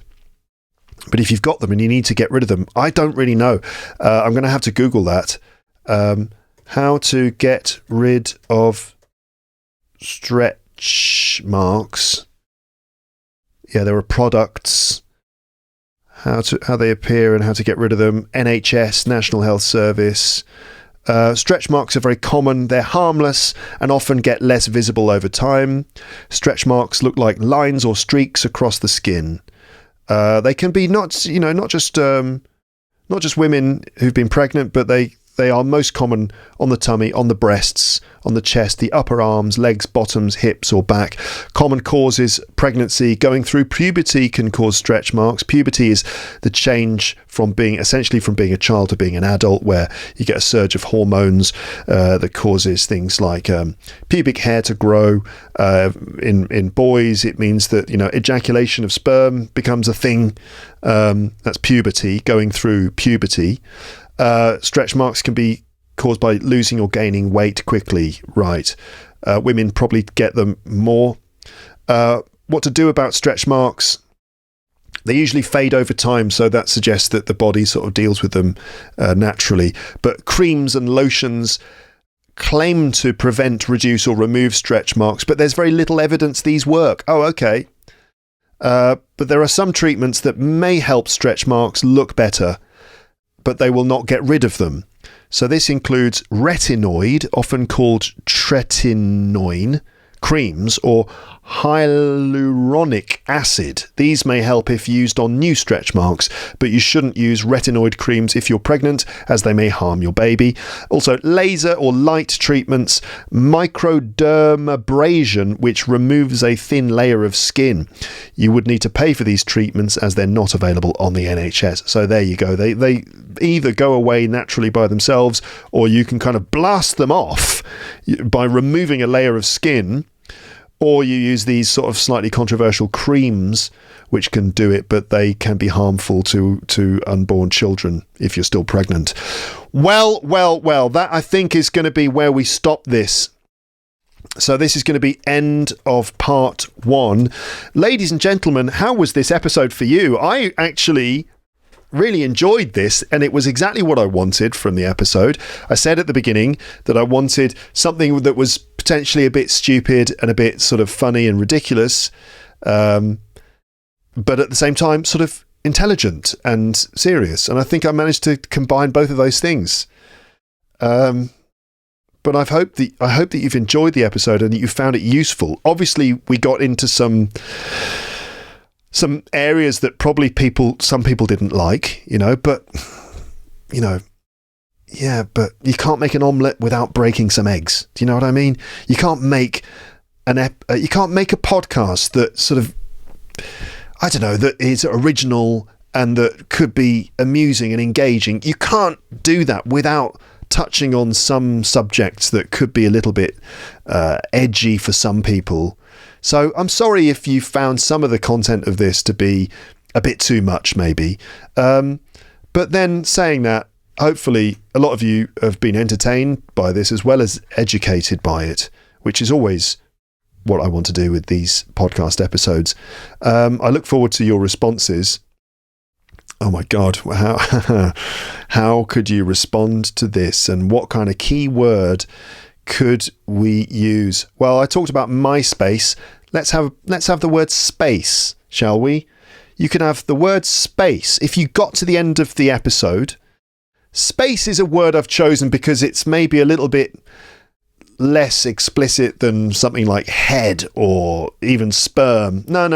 But if you've got them and you need to get rid of them, I don't really know. I'm going to have to Google that. How to get rid of stretch marks. Yeah, there are products, how they appear and how to get rid of them. NHS, National Health Service. Stretch marks are very common. They're harmless and often get less visible over time. Stretch marks look like lines or streaks across the skin. They can be not just women who've been pregnant, but they are most common on the tummy, on the breasts, on the chest, the upper arms, legs, bottoms, hips or back. Common causes: pregnancy, going through puberty can cause stretch marks. Puberty is the change from being a child to being an adult, where you get a surge of hormones that causes things like pubic hair to grow. In boys, it means that ejaculation of sperm becomes a thing. That's puberty, going through puberty. Stretch marks can be caused by losing or gaining weight quickly. Right. Women probably get them more. What to do about stretch marks? They usually fade over time, so that suggests that the body sort of deals with them naturally. But creams and lotions claim to prevent, reduce or remove stretch marks, but there's very little evidence these work. Oh, okay. But there are some treatments that may help stretch marks look better, but they will not get rid of them. So this includes retinoid, often called tretinoin, creams, or hyaluronic acid. These may help if used on new stretch marks, but you shouldn't use retinoid creams if you're pregnant, as they may harm your baby. Also, laser or light treatments, microdermabrasion, which removes a thin layer of skin. You would need to pay for these treatments as they're not available on the NHS. So there you go. They either go away naturally by themselves, or you can kind of blast them off by removing a layer of skin. Or you use these sort of slightly controversial creams, which can do it, but they can be harmful to unborn children if you're still pregnant. Well, that I think is going to be where we stop this. So this is going to be end of part 1. Ladies and gentlemen, how was this episode for you? I actually really enjoyed this, and it was exactly what I wanted from the episode. I said at the beginning that I wanted something that was potentially a bit stupid and a bit sort of funny and ridiculous, but at the same time sort of intelligent and serious, and I think I managed to combine both of those things. But I hope that you've enjoyed the episode and that you found it useful. Obviously we got into some areas that probably some people didn't like, but yeah, but you can't make an omelette without breaking some eggs. Do you know what I mean? You can't make a podcast that sort of, I don't know, that is original and that could be amusing and engaging. You can't do that without touching on some subjects that could be a little bit edgy for some people. So I'm sorry if you found some of the content of this to be a bit too much, maybe. But then saying that, hopefully a lot of you have been entertained by this as well as educated by it, which is always what I want to do with these podcast episodes. I look forward to your responses. Oh my God, how could you respond to this, and what kind of keyword could we use? Well, I talked about MySpace. Let's have the word space, shall we? You can have the word space. If you got to the end of the episode, space is a word I've chosen because it's maybe a little bit less explicit than something like head or even sperm. No.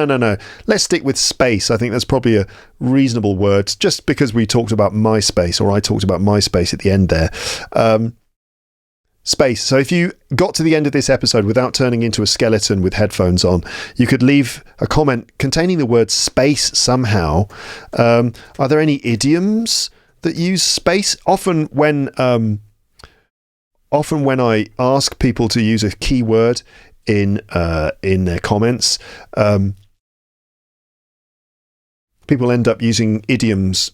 Let's stick with space. I think that's probably a reasonable word, just because we talked about MySpace, or I talked about MySpace at the end there. Space. So if you got to the end of this episode without turning into a skeleton with headphones on, you could leave a comment containing the word space somehow. Are there any idioms that use space? Often when I ask people to use a keyword in their comments, people end up using idioms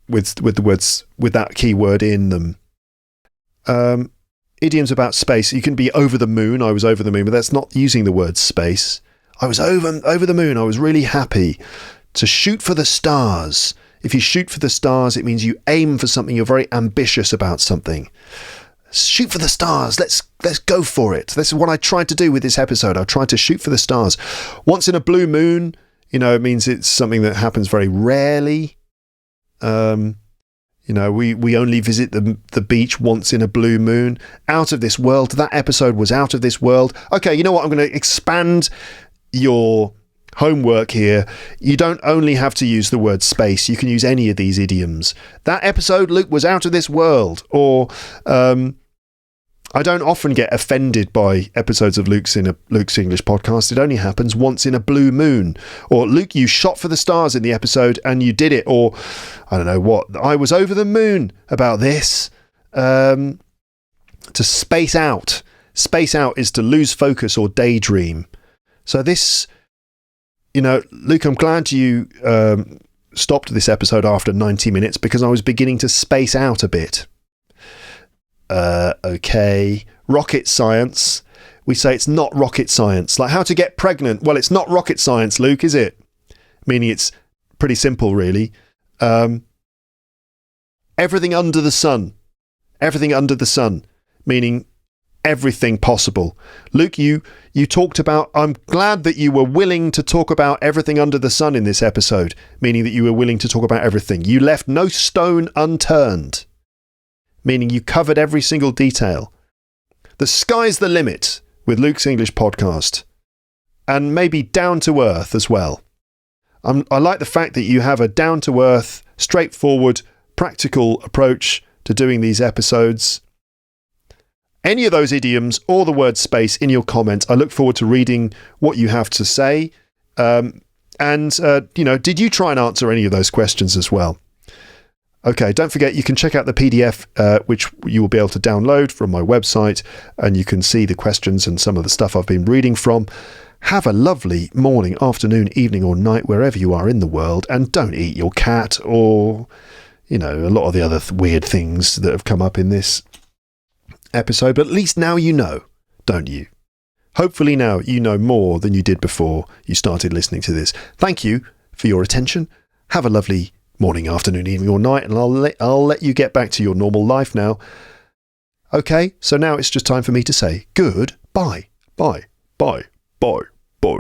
with the words with that keyword in them. Idioms about space. You can be over the moon. I was over the moon, but that's not using the word space. I was over the moon. I was really happy. To shoot for the stars. If you shoot for the stars, it means you aim for something. You're very ambitious about something. Shoot for the stars. Let's go for it. This is what I tried to do with this episode. I tried to shoot for the stars. Once in a blue moon, it means it's something that happens very rarely. we only visit the beach once in a blue moon. Out of this world. That episode was out of this world. Okay, you know what? I'm going to expand your homework here. You don't only have to use the word space. You can use any of these idioms. That episode, Luke, was out of this world. Or I don't often get offended by episodes of Luke's English podcast. It only happens once in a blue moon. Or, Luke, you shot for the stars in the episode and you did it. Or, I don't know what. I was over the moon about this. To space out. Space out is to lose focus or daydream. So this, Luke, I'm glad you stopped this episode after 90 minutes because I was beginning to space out a bit. Okay. Rocket science. We say it's not rocket science. Like how to get pregnant. Well, it's not rocket science, Luke, is it? Meaning it's pretty simple, really. Everything under the sun. Everything under the sun. Meaning everything possible. Luke, you talked about, I'm glad that you were willing to talk about everything under the sun in this episode. Meaning that you were willing to talk about everything. You left no stone unturned. Meaning you covered every single detail. The sky's the limit with Luke's English podcast. And maybe down to earth as well. I like the fact that you have a down to earth, straightforward, practical approach to doing these episodes. Any of those idioms or the word space in your comments. I look forward to reading what you have to say. Did you try and answer any of those questions as well? Okay, don't forget you can check out the PDF, which you will be able to download from my website, and you can see the questions and some of the stuff I've been reading from. Have a lovely morning, afternoon, evening or night, wherever you are in the world, and don't eat your cat or, a lot of the other weird things that have come up in this episode. But at least now you know, don't you? Hopefully now you know more than you did before you started listening to this. Thank you for your attention. Have a lovely morning, afternoon, evening or night, and I'll let you get back to your normal life now. Okay, so now it's just time for me to say goodbye. Bye. Bye. Bye. Bye.